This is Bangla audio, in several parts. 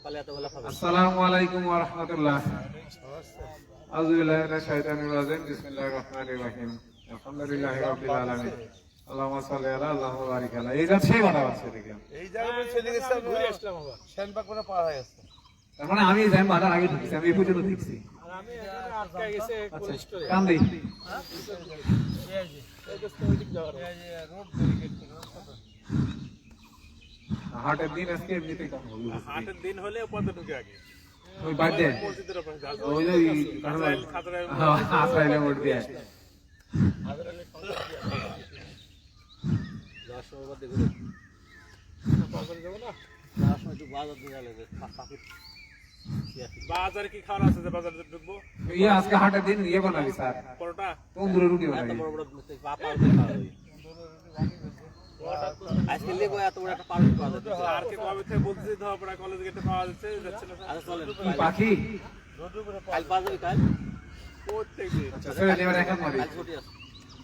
আসসালামু আলাইকুম ওয়া রাহমাতুল্লাহ। আউযু বিল্লাহি মিনাশ শাইতানির রাজিম। বিসমিল্লাহির রহমানির রহিম। আলহামদুলিল্লাহি রাব্বিল আলামিন। আল্লাহুম্মা সাল্লি আলা আল্লাহুম্মা বারিক আলা। এই যাচ্ছে কথা আছে দেখি। এই জায়গায় চলে গেছে ঘুরে আসলাম আবার। শ্যানবাগ করে পার হয়ে গেছে। তার মানে আমি যাই বাজার আগে ঢুকছি, আমি এই পর্যন্ত দেখছি। আর আমি এখানে আটকে গেছে পুলিশ স্টোরে। কাম দেই। হ্যাঁ? এই যে স্টোরিক যাওয়ার। এই যে রোড ব্যারিকেড করে। হাটের দিন আজকে এমনিতে কাম হলো। হাটের দিন হলে পথে ঢুকে আগে ওই বাদে মসজিদের ওপরে ওই যে আসাইলে মোড় দিয়ে বাজারে কি খাওয়ার আছে যে বাজারে ঢুকবো? ইয়ে আজকে হাটের দিন ইয়ে বানাবি স্যার, পরোটা তন্দুরি রুটি বানাবি। আজকে লেবো এত বড় একটা পার্টি পাওয়া যাচ্ছে। আর কি কবে থেকে বলতেছি ধরপড়া কলেজ গেটে পাওয়া যাচ্ছে যাচ্ছে না আচ্ছা চলেন কি পাখি? কাল পাওয়া যাবে কাল প্রত্যেক দিন আচ্ছা স্যার এবার এখন মারি। কাল ছুটি আছে।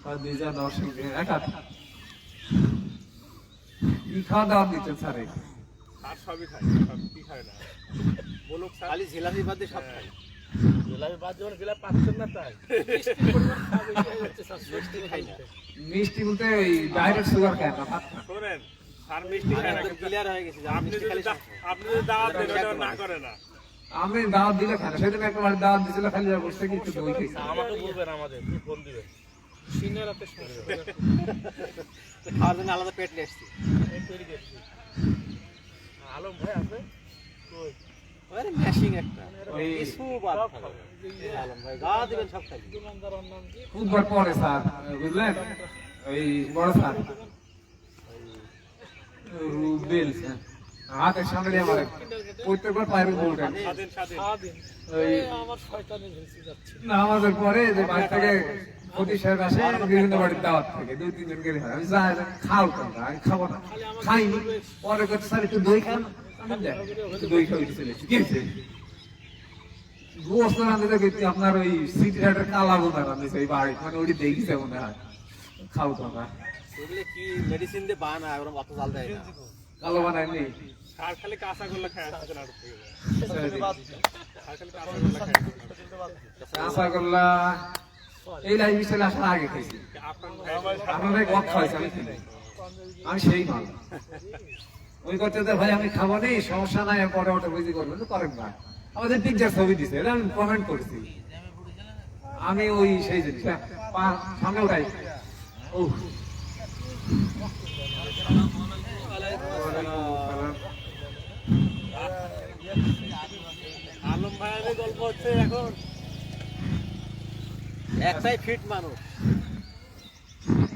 আর 2010 এক হাত। কি খাওয়া দাওয়া দিচ্ছেন স্যার? আর সবই খায়, সব কি খায় না বলুক স্যার। খালি জিলাপি বাদ দিয়ে সব খাই। জিলাপি বাদ যখন জিলাপি পাচ্ছেন না তাই। মিষ্টি খাই না। মিষ্টি বলতে ওই ডাইরেক্ট সুগার খায় না, ভাত খায়। শোনেন স্যার মিষ্টি খায় না, একদম ক্লিয়ার হয়ে গেছে যে আপনি মিষ্টি যদি খালি আপনি যদি দাওয়াত দেন ওটা না করে না। আমি দাওয়াত দিলে খাই না, সেদিন একটা বাড়ি দাওয়াত দিয়েছিল, খালি যা বসে কি একটু দই খাইছি। আমাকে বলবেন, আমাদের ফোন দিবেন। সিনের রাতে শুনবে। খাওয়ার জন্য আলাদা পেট নিয়ে আসছি। এই তৈরি করছি। আলম ভাই আছে? কই? ওরে ম্যাশিং একটা। ওই কিছু বাদ খাবে। আলম ভাই গা দিবেন সব খালি। দোকানদার নাম কি? খুববার পরে স্যার, বুঝলেন? ওই বড় স্যার রুবেল স্যার হাতের সামনে দিয়ে আমার প্রত্যেকবার পায়ের উপর উঠেন। স্বাধীন স্বাধীন সারাদিন। ওই আমার শয়তানি ভেসে যাচ্ছে। নামাজের পরে যে বাড়ি থেকে ফটিক সাহেব আসে বিভিন্ন বাড়ির দাওয়াত থেকে 2-3 জন গেলে হয়, আমি যাই খাও তোমরা, আমি খাবো না, খাইনি। পরে করতে স্যার একটু দই খান, আমি দেখ একটু দই খাওয়াই চলে এসেছি। কি হয়েছে? গোস্ত রাঁধতে গেছি আপনার ওই সিটি হাটের কালা বোনা রাঁধেছে ওই বাড়ি, মানে ওইটি দেখিছে মনে হয়। খাও তোমরা, এগুলো কি মেডিসিন দিয়ে বানায়, ওরকম অত জাল দেয় না। কালো বানায়নি। স্যার খালি কাঁচা গোল্লা খায় আসছে না থেকে স্যার স্যার খালি কাঁচা গোল্লা খায়। কাঁচাগোল্লা এই লাইফ স্টাইল আসার আগে খাইছি। আপনাদের গপ খাইছি, আমি খাই নাই। আমি সেই মাল ওই করতে ভাই আমি খাবো নি, সমস্যা নাই, পরে ওটা বুঝি করবেন তো করেন না। আমাদের পিকচার ছবি দিছে, এটা আমি কমেন্ট করেছি। আমি ওই সেই জিনিস সামনে উঠাই। ও আলম ভাইয়ের গল্প হচ্ছে এখন একটাই ফিট মানুষ,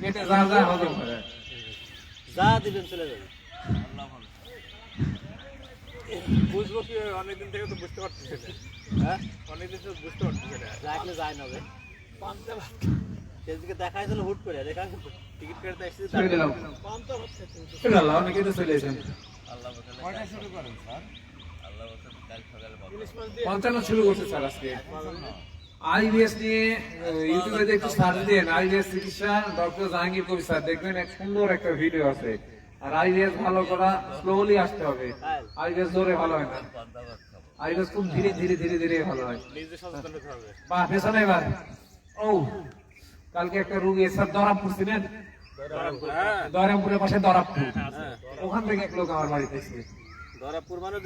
পেটে যা যা হজম করে। যা দিবেন চলে যাবে। বুঝবো কি অনেকদিন থেকে তো বুঝতে পারতেছি না। হ্যাঁ অনেকদিন থেকে বুঝতে পারতেছি না। রাখলে যায় না বে। পান্তা ভাত। সেদিকে দেখাই দিল হুট করে, দেখা টিকিট কাটতে আসছি। ছেড়ে দিলাম। পান্তা ভাত খেতে হতো। ছেড়ে দিলাম, অনেকে তো চলে এসেছেন। ইলিশ মাছ দিয়ে 55 শুরু করছে স্যার আজকে। আইবিএস নিয়ে ইউটিউবে যে একটু সার্চ দিয়ে আইবিএস চিকিৎসা ডক্টর জাহাঙ্গীর কবির স্যার দেখবেন, এক সুন্দর একটা ভিডিও আছে। আর আইবিএস ভালো করা স্লোলি আসতে হবে, আইবিএস জোরে ভালো হয় না, আইবিএস খুব ধীরে ধীরে ধীরে ধীরে ভালো হয়। নিজে সচেতন হতে হবে। বা পেছনে এবার ও কালকে একটা রোগী স্যার দরাবপুর ছিলেন, হ্যাঁ দরাবপুরের পাশে দরাবপুর, ওখান থেকে এক লোক আমার বাড়িতে এসেছে। ধরাপুর মানে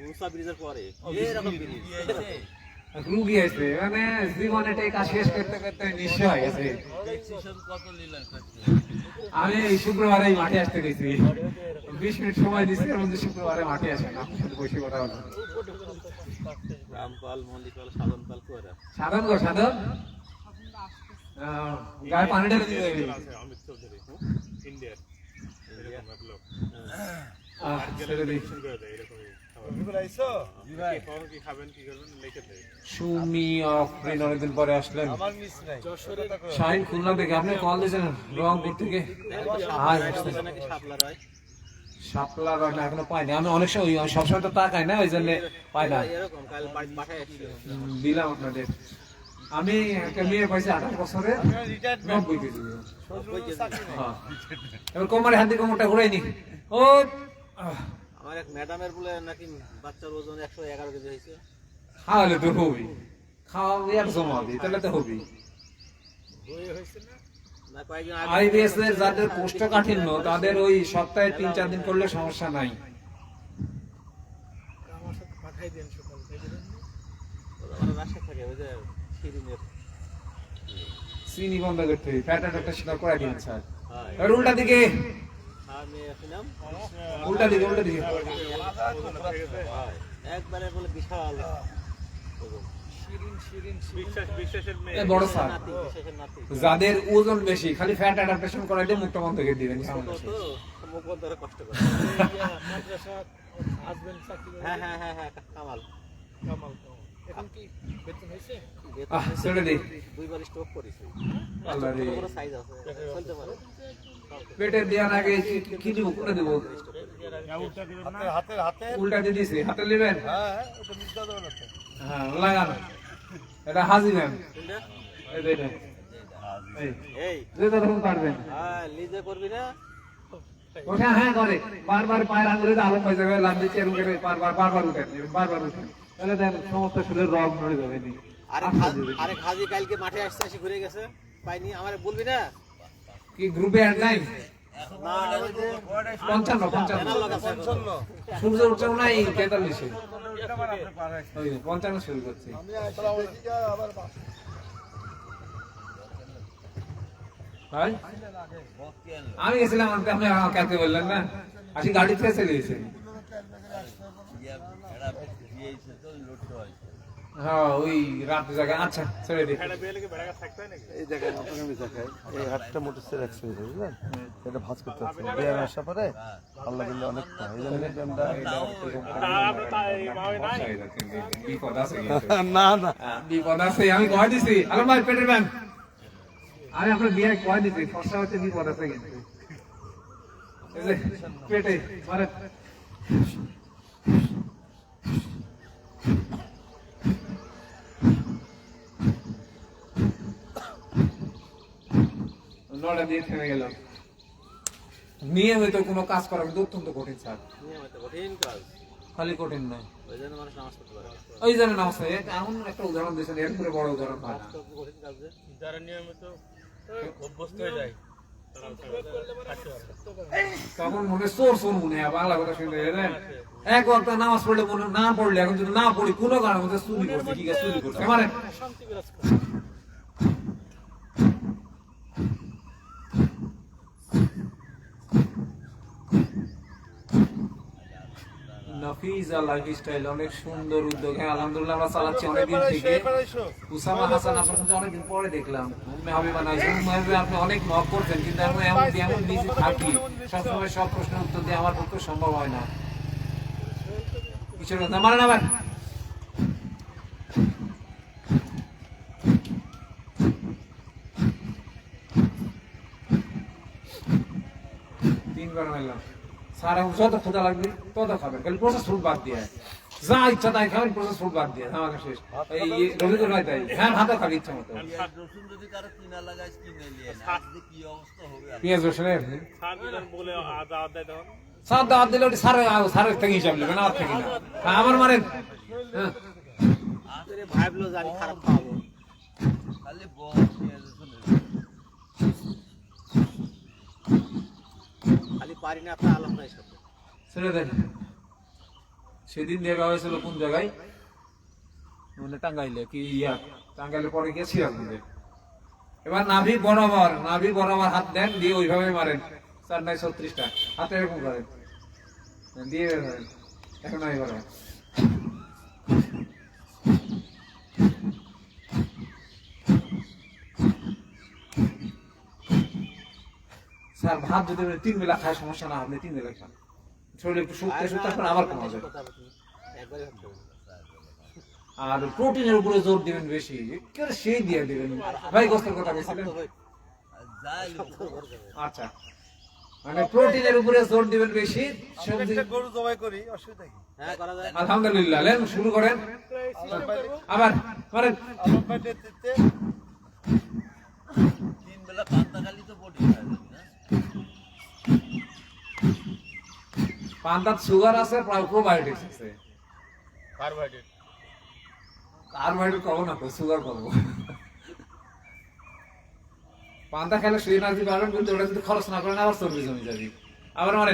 মুসা ব্রিজের পরে এরকম ব্রিজ। এক রুগী আছে, মানে জীবনে টেকা শেষ করতে করতে নিঃস্ব হয়ে গেছে। আমি এই শুক্রবারে এই মাঠে আসতে গেছি, 20 মিনিট সময় দিচ্ছি, এর মধ্যে শুক্রবারে মাঠে আসেন, আপনার সাথে বসে কথা হলো। রামপাল, মল্লিকপাল, সাধনপাল কোরা। সাধন গো সাধন, গায়ে পানি ঢেলে দিয়ে দেবে। আছে অমিত চৌধুরী ইন্ডিয়ার এরকম এক লোক ছেড়ে দিই। শুরু করে দেয় এরকমই খাবার। বিপুল আইছো? কখন কি খাবেন কি করবেন লিখে দেয়। সুমি অফরিন অনেকদিন পরে আসলেন। আমার মিস নাই। যশোরে শাহিন খুলনা থেকে আপনি কল দিয়েছেন রংপুর থেকে। নাকি শাপলা রয়। শাপলা রয় না, এখনো পাইনি। আমি অনেক সময় আমি সবসময় তো তাকাই না, ওই জন্য পাই না। এরকম কাল বাসায় আসছিল। দিলাম আপনাদের। আমি একটা মেয়ে পাইছি 28 বছরে, 90 কেজি। হ্যাঁ। এবার কোমরে হাত দিয়ে কোমরটা ঘুরাইনি। ও আমার আমার এক ম্যাডামের বলে নাকি বাচ্চার ওজন 111 কেজি হয়েছে। খাওয়ালে তো হবেই, খাওয়াবি আর জমাবি, তাহলে তো হবেই। না কয়েকদিন আগে আইবিএস এর যাদের কোষ্ঠকাঠিন্য তাদের ওই সপ্তাহে 3-4 দিন করলে সমস্যা নাই। আমার সাথে পাঠাই দেন সকাল থেকে। ওরা রাশে থাকে ওই যে শিরিনের। চিনি বন্ধ করতে হবে, ফ্যাট অ্যাটাকটা সেটা করে দিন স্যার। হ্যাঁ আর উল্টা দিকে, আমি শুনলাম উল্টা দিকে, উল্টা দিকে। একবারে বলে বিশাল ওজন। বিশ্বাসের মেয়ে এ বড় স্যার, নাতি, বিশেষের নাতি। যাদের ওজন বেশি খালি ফ্যাট অ্যাডাপ্টেশন করাইলে মুখটা বন্ধ করে দিবেন। তো মুখ বন্ধ করে কষ্ট করে। মাদ্রাসা হাজবেন্ড চাকরি করে হ্যাঁ হ্যাঁ হ্যাঁ হ্যাঁ কামাল। কামাল। এখন কি বেতন হয়েছে? আহ ছেড়ে দে, দুইবার স্ট্রোক করেছে। আল্লাহ রে। বড় সাইজ আছে, চলতে পারে। পেটে দেওয়ার আগে কি দিব, কোনে দিব? উল্টা দিয়ে দিছি, হাতে নেবেন। হ্যাঁ লাগান, এটা হাজি নেন। কোনটা? এই যে এটা। এই এই যে তখন পারবেন হ্যাঁ লিজে করবি না? ওটা হ্যাঁ করে বারবার পায়ের আঙুলে আলো হয়ে যাবে, লাভ দিচ্ছে এরকম করে বারবার উঠেন, বারবার উঠেন, তাহলে দেন সমস্ত শরীর রগ নড়ে যাবে নি। আরে খাজি কালকে মাঠে আসছে, এসে ঘুরে গেছে, পাইনি। আমারে বলবি না? কি গ্রুপে অ্যাড নাই? না ওই যে 55 জানার লোক আছে এখন। সূর্য উঠেও নাই 43-এ, ওই 55 শুরু করছে। ভাই আমি গেছিলাম, আপনি কাকে বললেন না, আসি গাড়ি থেকে চলে গেছে। হ্যাঁ ওই রাত জায়গায়। আচ্ছা ছেড়ে দিই। একটা বিয়ে লেগে বেড়া থাকতে হয় নাকি? এই জায়গায় নতুন জায়গায় এই হাটটা মোটরসের অ্যাক্সিডেন্ট হয়েছে, বুঝলেন? এটা ভাঁজ করতে হচ্ছে, ব্যায়াম আসা পরে আল্লাহ দিলে অনেক এই জন্য ব্যায়ামটা আপনি তাই ভাবে নাই বিপদ আছে কিন্তু। না না বিপদ আছে, আমি কয় দিছি। আরে ভাই পেটের ব্যান, আরে আপনার বিয়ে কয় দিছি, ফসা হচ্ছে বিপদ আছে কিন্তু। এই যে পেটে মানে নড়া দিয়ে থেমে গেল। নিয়মিত কোনো কাজ করা কিন্তু অত্যন্ত কঠিন স্যার, নিয়মিত কঠিন কাজ। খালি কঠিন নয়, ওই জন্য মানুষ নামাজ পড়তে পারে না। ওই জন্য নামাজ পড়ে। এমন একটা উদাহরণ দিয়েছেন, এর করে বড় উদাহরণ হয় না। তো কঠিন কাজ যে যারা নিয়মিত অভ্যস্ত হয়ে যায় তখন মনে চোর চোর মনে হয়, বাংলা কথা শুনতে গেলেন। এক ওয়াক্ত নামাজ পড়লে মনে না পড়লে, এখন যদি না পড়ি কোনো কারণে মধ্যে চুরি করছে, কি চুরি করছে মানে শান্তি বিরাজ করে। নাফিজা লাইফস্টাইল অনেক সুন্দর উদ্যোগ। হ্যাঁ আলহামদুলিল্লাহ আমরা চালাচ্ছি অনেকদিন থেকে। উসামা হাসান আপনার সাথে অনেকদিন পরে দেখলাম। উম্মে হাবিবা নাই, উম্মে হাবিবা আপনি অনেক নক করছেন, কিন্তু আমি এমন বিজি থাকি, সবসময় সব প্রশ্নের উত্তর দিয়ে আমার পক্ষে সম্ভব হয় না। কিছু কথা মানে না ভাই। তিনবার মারলাম স্যার, যত ক্ষুধা লাগবে তত খাবেন, খালি প্রসেস ফুড বাদ দিয়ে, যা ইচ্ছা তাই খাবেন, প্রসেস ফুড বাদ দিয়ে। আমাকে শেষ এই রবীন্দ্র নয় তাই, হ্যাঁ ভাতও খাবি ইচ্ছা মতো। রসুন যদি কারো কিনা লাগাইস কিনে নিয়ে আজকে কি অবস্থা হবে? পেঁয়াজ রসুনের সার দিলেন বলে আদা আদায় তখন সার দাওয়াত দিলে ওটি সারের থেকে হিসাব নেবেন, আমার থেকে না। হ্যাঁ, আমার মারেন। হ্যাঁ আরে ভাবলো যে আমি খারাপ খাওয়াবো। খালি বল পেঁয়াজ রসুন খালি পারি না আপনার আলম নাই সাথে। ছেড়ে দেন। সেদিন দেখা হয়েছিল কোন জায়গায়, মানে টাঙ্গাইলে কি টাঙ্গাইলে পরে গেছি আপনাদের। এবার নাভি বরাবর হাত দেন, দিয়ে ওইভাবে মারেন। 4-36টা হাতে এরকম করেন, দিয়ে মারেন। এখন নাই বরাবর। স্যার ভাত যদি 3 বেলা খায় সমস্যা না, আপনি 3 বেলা খান, শরীরে একটু শুকতে তারপর আবার কমা যাবে। একবারই ভাবতে হবে। আর প্রোটিনের উপরে জোর দিবেন বেশি, একেবারে সেই দিয়ে দিবেন। ভাই গোস্তের কথা বলছিলেন। আচ্ছা, মানে প্রোটিনের উপরে জোর দিবেন বেশি, সবজি। গরু জবাই করি, অসুবিধা কি? হ্যাঁ করা যায়। আলহামদুলিল্লাহ, লেন শুরু করেন। আবার করেন। আলম ভাই নেতৃত্বে 3 বেলা পান্তা খালি তো বডি খায় না। পান্তার সুগার আছে, প্রোবায়োটিক্স আছে। কার্বোহাইড্রেট কার্বোহাইড্রেট কম না তো, সুগার কম। পান্তা খেলে সেই এনার্জি পাবেন, কিন্তু ওটা যদি খরচ না করেন আবার চর্বি জমে যাবে। আবার মানে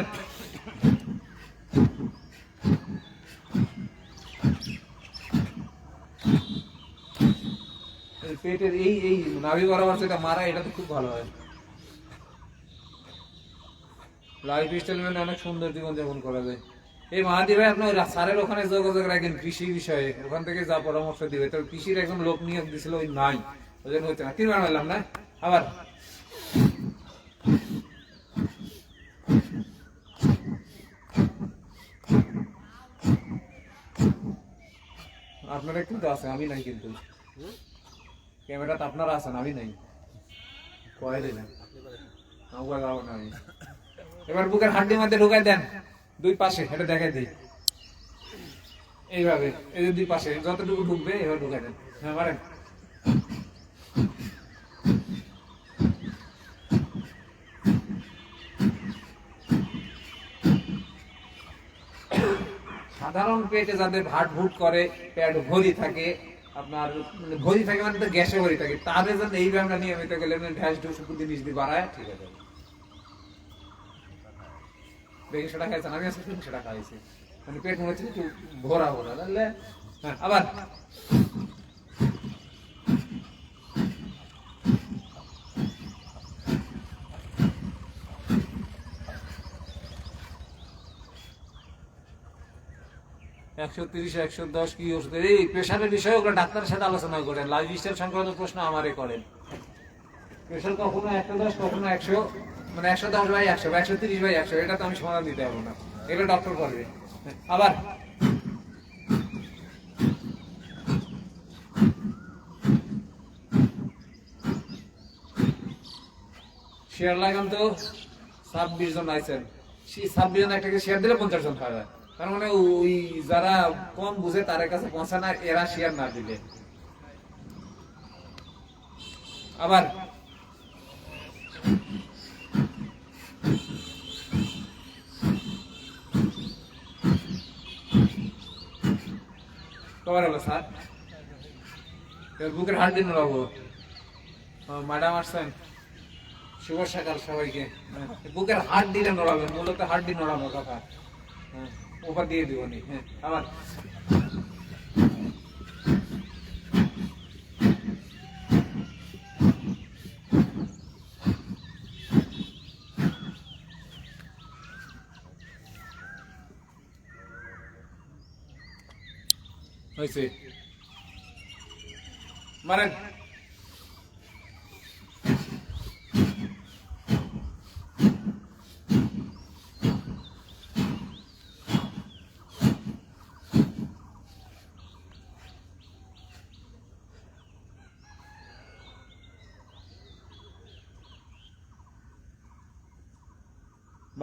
পেটের এই এই নাভি বরাবর যেটা মারা, এটা তো খুব ভালো হয়। লাইফ স্টাইল মানে অনেক সুন্দর জীবন যাপন করা যায়। এই মাহাদি ভাই আপনার স্যারের ওখানে যোগাযোগ রাখেন কৃষি বিষয়ে, ওখান থেকে যা পরামর্শ দিবে। তো কৃষির একজন লোক নিয়োগ দিছিল, ওই নাই, ওই জন্য হচ্ছে না। 3 বার মারলাম না আবার। আপনারা কিন্তু আছে, আমি নাই কিন্তু। ক্যামেরাটা আপনারা আছেন, আমি নাই। কয়ে দিলেন আমার যাবো না আমি। এবার বুকের হাড্ডির মধ্যে ঢুকাই দেন, 2 পাশে, এটা দেখাই দিই এইভাবে। এই যে 2 পাশে যতটুকু ঢুকবে এবার ঢুকাই দেন। হ্যাঁ মারেন। সাধারণ পেটে যাদের ভাট ভুট করে, পেট ভরি থাকে, আপনার ভরি থাকে মানে তো গ্যাসে ভরি থাকে, তাদের জন্য এই ব্যায়ামটা নিয়মিত গেলে ঢ্যাস ঢুস জিনিস দিয়ে বাড়ায়, ঠিক আছে। বেশি সেটা খাইছেন, আমি আজকে সেটা খাইছি, মানে পেট মনে হচ্ছে একটু ভরা ভরা, জানলে। হ্যাঁ আবার। $130, $110 কি ওষুধ? এই প্রেশারের বিষয়ে ওগুলো ডাক্তারের সাথে আলোচনা করেন। লাইফ স্টাইল সংক্রান্ত প্রশ্ন আমারে করেন। প্রেশার কখনো 110, কখনো 100, মানে 110/100 বা 130/100, এটা তো আমি সমাধান দিতে পারবো না, এটা ডক্টর করবে। আবার শেয়ার লাগান তো 26 জন আইছেন, 26 জন একটাকে শেয়ার দিলে 50 জন পাবে। তার মানে ওই যারা কম বুঝে তাদের কাছে পৌঁছায় না, এরা শেয়ার না দিলে। আবার কবার হলো স্যার? বুকের হাড্ডি নড়াবো। ম্যাডাম আসছেন, শুভ সকাল সবাইকে। বুকের হাড্ডিটা নড়াবেন, মূলত হাড্ডি নড়ানোর কথা। হ্যাঁ ওপর দিয়ে দিব নি। হ্যাঁ আবার হয়েছে, মারেন।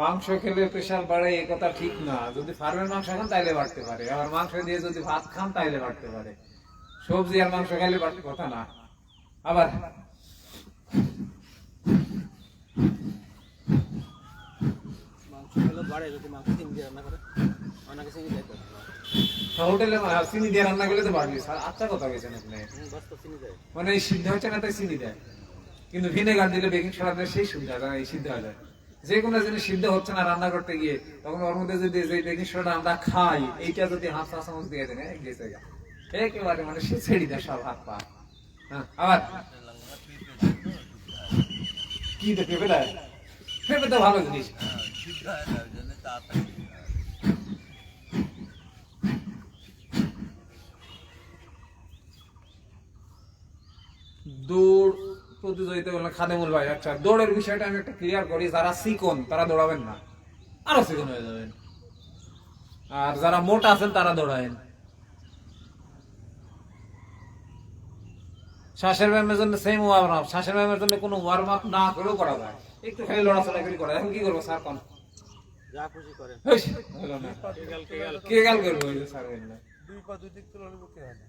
মাংস খেলে প্রেশার বাড়ে, এই কথা ঠিক না। যদি ফার্মের মাংস খান তাইলে বাড়তে পারে, আবার মাংস দিয়ে যদি ভাত খান তাইলে বাড়তে পারে। সবজি আর মাংস খেলে বাড়তে কথা না। আবার মাংস খেলে বাড়ে যদি মাংস চিনি দিয়ে রান্না করে, অনেকে চিনি দেয় তো। হোটেলে চিনি দিয়ে রান্না করলে তো বাড়বে স্যার। আচ্ছা কথা বলছেন আপনি, বস তো চিনি দেয়। মানে এই সিদ্ধ হচ্ছে না তাই চিনি দেয়, কিন্তু ভিনেগার দিলে, বেকিং সোডা দিলে সেই সুবিধা হয়, এই সিদ্ধ হয়ে যায়। যে কোনো জিনিস সিদ্ধ হচ্ছে না রান্না করতে গিয়ে, তখন ওর মধ্যে যদি যে বেকিং সোডা আমরা খাই, এইটা যদি 1/2 চামচ দিয়ে দেন, গেছে গা একেবারে, মানে সে ছেড়ে দেয় সব হাত পা। হ্যাঁ আবার কি পেঁপে দেয়? পেঁপে তো ভালো জিনিস। দৌড় প্রতিযোগিতা বললেন খাদেমুল ভাই। আচ্ছা, দৌড়ের বিষয়টা আমি একটা ক্লিয়ার করি। যারা চিকন তারা দৌড়াবেন না, আরো চিকন হয়ে যাবেন। আর যারা মোটা আছেন তারা দৌড়াবেন। শ্বাসের ব্যায়ামের জন্য সেম ওয়ার্ম আপ, শ্বাসের ব্যায়ামের জন্য কোনো ওয়ার্ম আপ না করেও করা যায়, একটু খালি লড়াচড়া করে করা। এখন কি করবো স্যার? কোন যা খুশি করেন। হলো না, কে গাল করবো স্যার? 2 পা 2 দিক তুলে বুকে হয় না।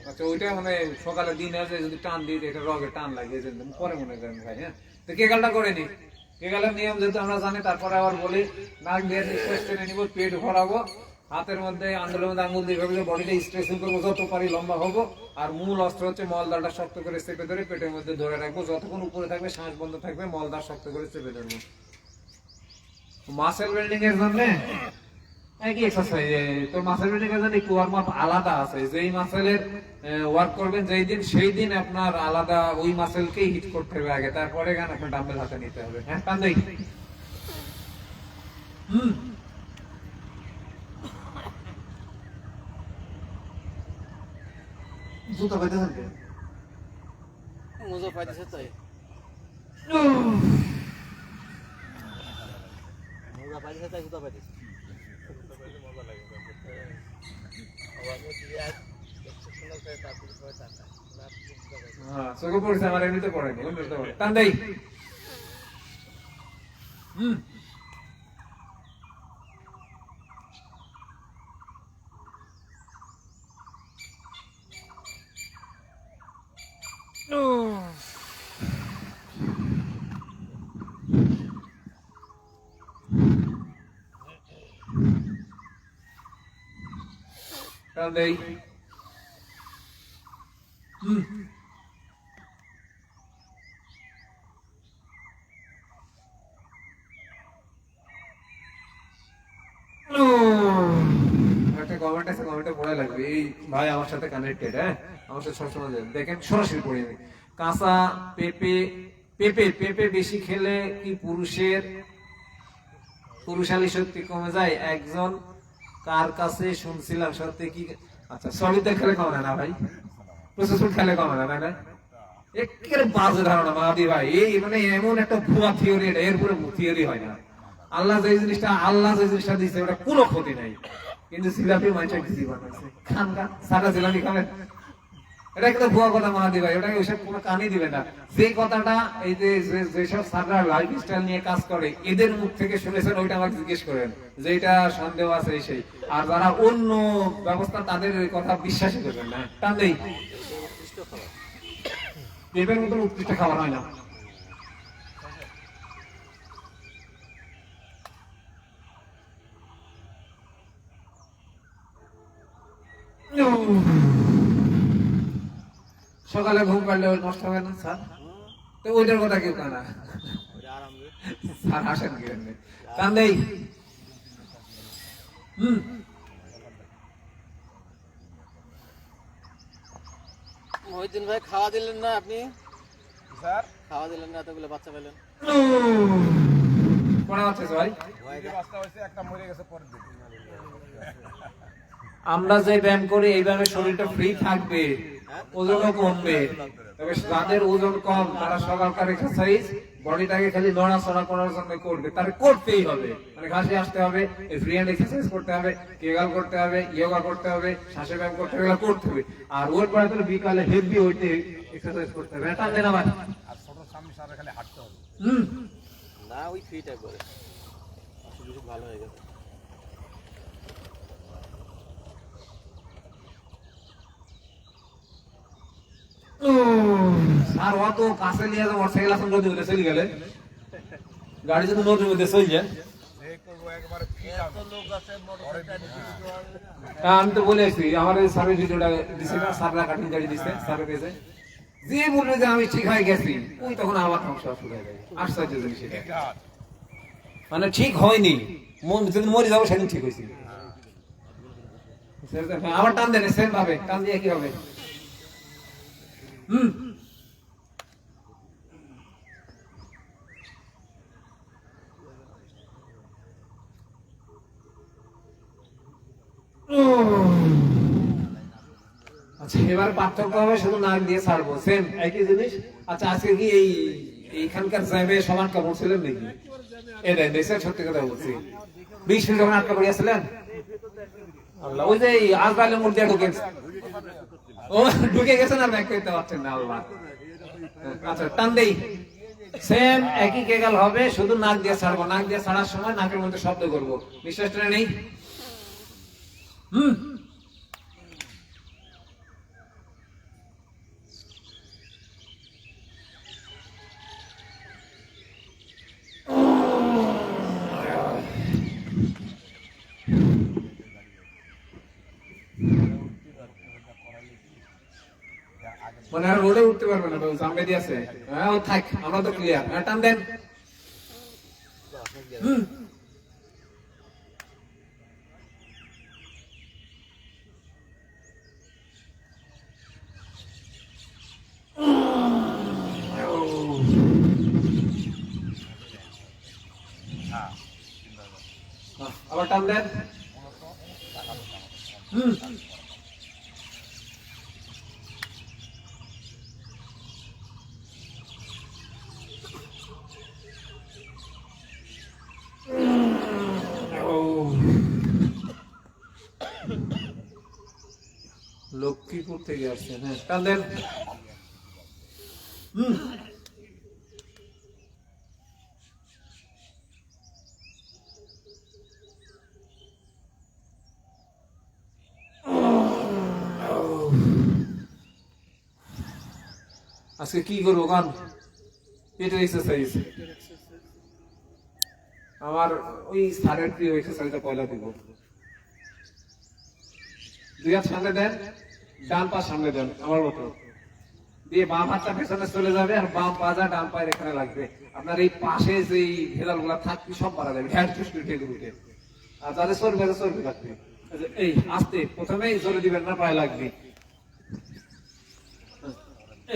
আচ্ছা, ওইটা মানে সকালে দিন আছে যদি টান দিয়ে এটা রগে টান লাগে, পরে মনে করেন ভাই। হ্যাঁ তো কে গালটা করেনি? কেগালের নিয়ম যেহেতু আমরা জানি, তারপরে আবার বলি নাক দিয়ে নিঃশ্বাস টেনে নিব, পেট ভরাবো, হাতের মধ্যে আঙ্গুলের মধ্যে আঙ্গুল দিয়ে ভাবে বডিটা স্ট্রেচিং করবো, যত পারি লম্বা হবো। আর মূল অস্ত্র হচ্ছে মলদারটা শক্ত করে চেপে ধরে পেটের মধ্যে ধরে রাখবো, যতক্ষণ উপরে থাকবে শ্বাস বন্ধ থাকবে, মলদার শক্ত করে চেপে ধরবো। মাসেল বিল্ডিং এর জন্য একই এক্সারসাইজ, তো মাসেল বিল্ডিং এর জন্য একটু ওয়ার্ম আপ আলাদা আছে। যেই মাসেলের ওয়ার্ক করবেন যেই দিন, সেই দিন আপনার আলাদা ওই মাসেলকেই হিট করতে হবে আগে, তারপরে গান আপনার ডাম্বেল হাতে নিতে হবে। হ্যাঁ টান দেই। জুতো পাইতেছেন কে? মুজো পাইতেছে তাই মুজা পাইতেছে তাই জুতা পাইতেছে। হ্যাঁ চোখে পড়ছে, আমার এমনিতে পড়েনি, বুঝতে পারে। টান দেই। টান দেই। একটা কমেন্ট আছে, কমেন্টে পড়া লাগবে। এই ভাই আমার সাথে কানেক্টেড, হ্যাঁ আমার সাথে সবসময় দেখেন, সরাসরি পড়ে আমি। কাঁচা পেঁপে, পেঁপে বেশি খেলে কি পুরুষালী শক্তি কমে যায়? একজন কার কাছে শুনছিলাম, সত্যি কি? আচ্ছা সলিতে খেলে কমে না ভাই, প্রসেসফুড খেলে কমে না, তাই না? একেবারে বাজে ধারণা মাদি ভাই, এই মানে এমন একটা ভুয়া থিওরি, এটা এর পুরো থিওরি হয় না। আল্লাহ যে জিনিসটা দিচ্ছে ওটা কোনো ক্ষতি নাই, কিন্তু জিলাপি মানুষের জীবন আছে, খান খান সারা জিলাপি খাবেন, এটা একটা ভুয়া কথা মাদি ভাই, ওটাকে ওইসব কোনো কানই দিবে না। যে কথাটা এই যে যেসব সাররা লাইফ স্টাইল নিয়ে কাজ করে এদের মুখ থেকে শুনেছেন, ওইটা আমাকে জিজ্ঞেস করেন, যেটা সন্দেহ আছে সেই। আর যারা অন্য ব্যবস্থা, তাদের ওই কথা বিশ্বাসই করবেন না। টান দেই। পেঁপের মতন উৎকৃষ্ট খাবার হয় না। সকালে ঘুম পারলে ওই নষ্ট হবে না স্যার? তো ওইটার কথা কেউ কানা স্যার হাসেন কি কান দেই। মহিউদ্দিন ভাই খাওয়া দিলেন না আপনি? স্যার খাওয়া দিলেন না, এতগুলো বাচ্চা পেলেন। পড়া হচ্ছে ভাই, বাচ্চা হয়েছে, একটা মরে গেছে পরের দিন। আমরা যে ব্যায়াম করি এই ব্যায়ামে শরীরটা ফ্রি থাকবে, ওজনও কমবে। তবে যাদের ওজন কম তারা সকালকার এক্সারসাইজ বডিটাকে খালি নড়াচড়া করার জন্য করবে, তার করতেই হবে, মানে ঘাসে আসতে হবে, ফ্রি হ্যান্ড এক্সারসাইজ করতে হবে, কেগাল করতে হবে, ইয়োগা করতে হবে, শ্বাসের ব্যায়াম করতে হবে, করতে হবে। আর ওর পরে তো বিকালে হেভি ওইতে এক্সারসাইজ করতে হবে। টান দেন আবার। আর ছোট স্বামী সাথে খালি হাঁটতে হবে। না ওই ফিট একবারে অসুবিধা ভালো হয়ে গেছে। আর অত কাছে নিয়ে যাবো, মোটরসাইকেল আসুন নদীর মধ্যে চলে গেলে, গাড়ি যদি নদীর মধ্যে চলে যায়, আমি তো বলে আসছি আমার এই সার্ভিস ভিডিওটা দিছে না, সাররা কাটিং গাড়ি দিছে, সার্ভে দিয়েছে, যে বলবে যে আমি ঠিক হয়ে গেছি, ওই তখন আমার সমস্যা শুরু হয়ে যায়। আশ্চর্য জিনিস এটা, মানে ঠিক হয়নি, যেদিন মরে যাবো সেদিন ঠিক হয়েছি। আবার টান দেন সেম ভাবে, টান দিয়ে কি হবে? আচ্ছা এবার পার্থক্য হবে শুধু নাক দিয়ে ছাড়বো, সেম একই জিনিস। আচ্ছা আজকে কি এইখানকার জ্যামে সমান কাপড় ছিলেন নাকি? এটাই দেখছেন, সত্যি কথা বলছি, 20 মিনিট যখন আটকা পড়িয়াছিলেন, আল্লাহ ওই যে আজরাইলের মধ্যে ঢুকে গেছেন আর ব্যাক করতে পারছেন না, আল্লাহ। আচ্ছা টান দেই, সেম একই কেগাল হবে, শুধু নাক দিয়ে ছাড়বো। নাক দিয়ে ছাড়ার সময় নাকের মধ্যে শব্দ করবো, নিঃশ্বাস টেনে নেই, মানে আর রোডে উঠতে পারবে না, তো সামনে দিয়ে আছে। হ্যাঁ ও থাক, আমরা তো ক্লিয়ার। হ্যাঁ টান দেন। আবার টান দেন। লক্ষ্মীপুর থেকে আসছেন, হ্যাঁ টান দেন। আজকে কি করবো গান? পেটের এক্সারসাইজ। আমার ওই স্যারের প্রিয় এক্সারসাইজটা পয়লা দিব। দুই হাত সামনে দেন, ডান পা সামনে দেন আমার মতো দিয়ে, বাম হাতটা পেছনে চলে যাবে আর বাম পাজা ডান পায়ের এখানে লাগবে। আপনার এই পাশে যে ভেদাল গুলা থাকবে সব পারা যাবে, ঘ্যাট চুস করে ঠেকে উঠে। আর যাদের চর্বি আছে চর্বি লাগবে। এই আস্তে প্রথমেই জোরে দিবেন না, পায়ে লাগবে।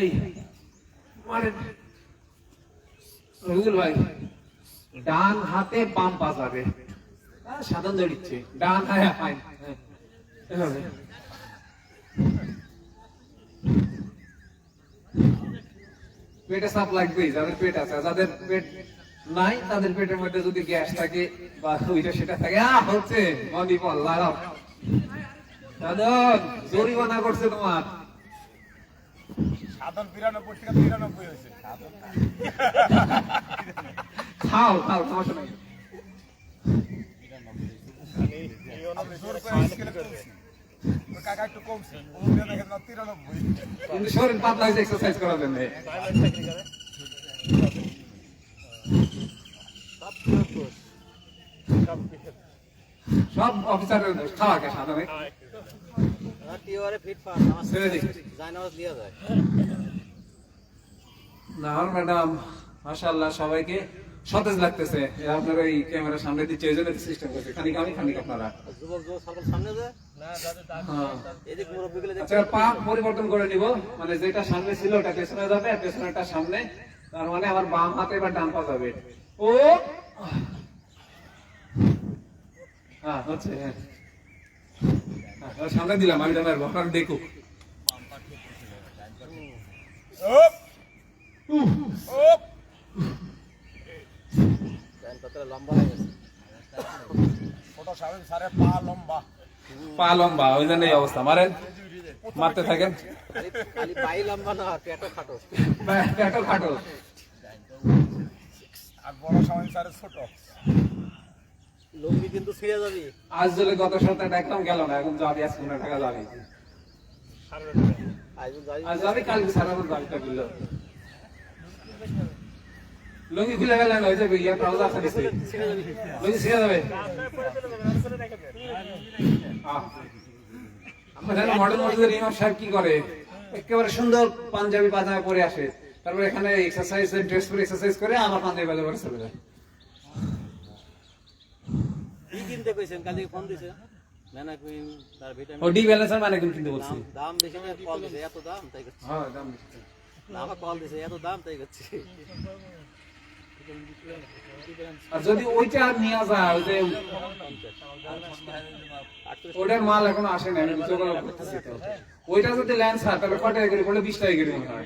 এই মানে রুল ভাই ডান হাতে বাম পা যাবে, সাধারণ দৌড়িচ্ছে ডান। হ্যাঁ ফাইন, এভাবে পেটে চাপ লাগবেই। যাদের পেট আছে, যাদের পেট নাই তাদের পেটের মধ্যে যদি গ্যাস থাকে বা ওইটা সেটা থাকে, হচ্ছে মনি বল লাগাও। সাধন জরিমানা করছে তোমার। সাধারণ 92 থেকে 93 হয়েছে। খাও খাও, সমস্যা নেই। আপনি জোর করে স্কেলে করছেন। ওর কাকা একটু কমছে। ও দেখেন না 93। কিন্তু শরীর পাতলা হয়েছে এক্সারসাইজ করার জন্য। সব অফিসারের দোষ, খাওয়া কে সাধারণ না। ম্যাডাম মাশাআল্লাহ সবাইকে সতেজ লাগতেছে। আপনার ওই ক্যামেরার সামনে দিচ্ছে, এই জন্য সিস্টেম করছে, খানিক আমি খানিক আপনারা। আচ্ছা পা পরিবর্তন করে নিব, মানে যেটা সামনে ছিল ওটা পেছনে যাবে আর পেছনেটা সামনে। তার মানে আমার বাম হাতে এবার ডান পা যাবে। ও হ্যাঁ হচ্ছে, হ্যাঁ সামনে দিলাম আমি, জানার আপনারা দেখুক। পা লম্বা, ওই জন্য এই অবস্থা। মারেন, মারতে থাকেন। পেটও খাটো আর বড় সামনে স্যারের ছোট। লম্বি কিন্তু ছিঁড়ে যাবি। আজ যদি গত সপ্তাহে দেখলাম গেল না, এখন যাবি, আজকে মনে টাকা যাবি। আজ যাবি, কালকে সারা যাবিটা দিল। লুঙ্গি খুলে গেলেন, হয়ে যাবে ইয়া ট্রাউজার আছে দিছে, লুঙ্গি ছিঁড়ে যাবে। আমাদের মডেল মসজিদের ইমাম সাহেব কি করে, একেবারে সুন্দর পাঞ্জাবি পাজামা পরে আসে, তারপর এখানে এক্সারসাইজ ড্রেস পরে এক্সারসাইজ করে আবার পাঞ্জাবি পাজামা পরে চলে যায়। কি কিনতে কইছেন? কালকে ফোন দিছে ম্যানাকুইন তার ভিটামিন। ও ডি ব্যালেন্সার মানে কিন্তু বলছি দাম বেশি না, কল দিছে এত দাম তাই করছে। হ্যাঁ দাম বেশি। আমার কল দিছে এত দাম তাই করছে। আর যদি ওইটা নিয়ে যায়, ওই যে ওটার মাল এখন আসে না, আমি বুঝতে করতেছি তো। ওইটা যদি ল্যান্স হয় তাহলে কয় টাকা করে পড়লে? 20 টাকা করে মনে হয়,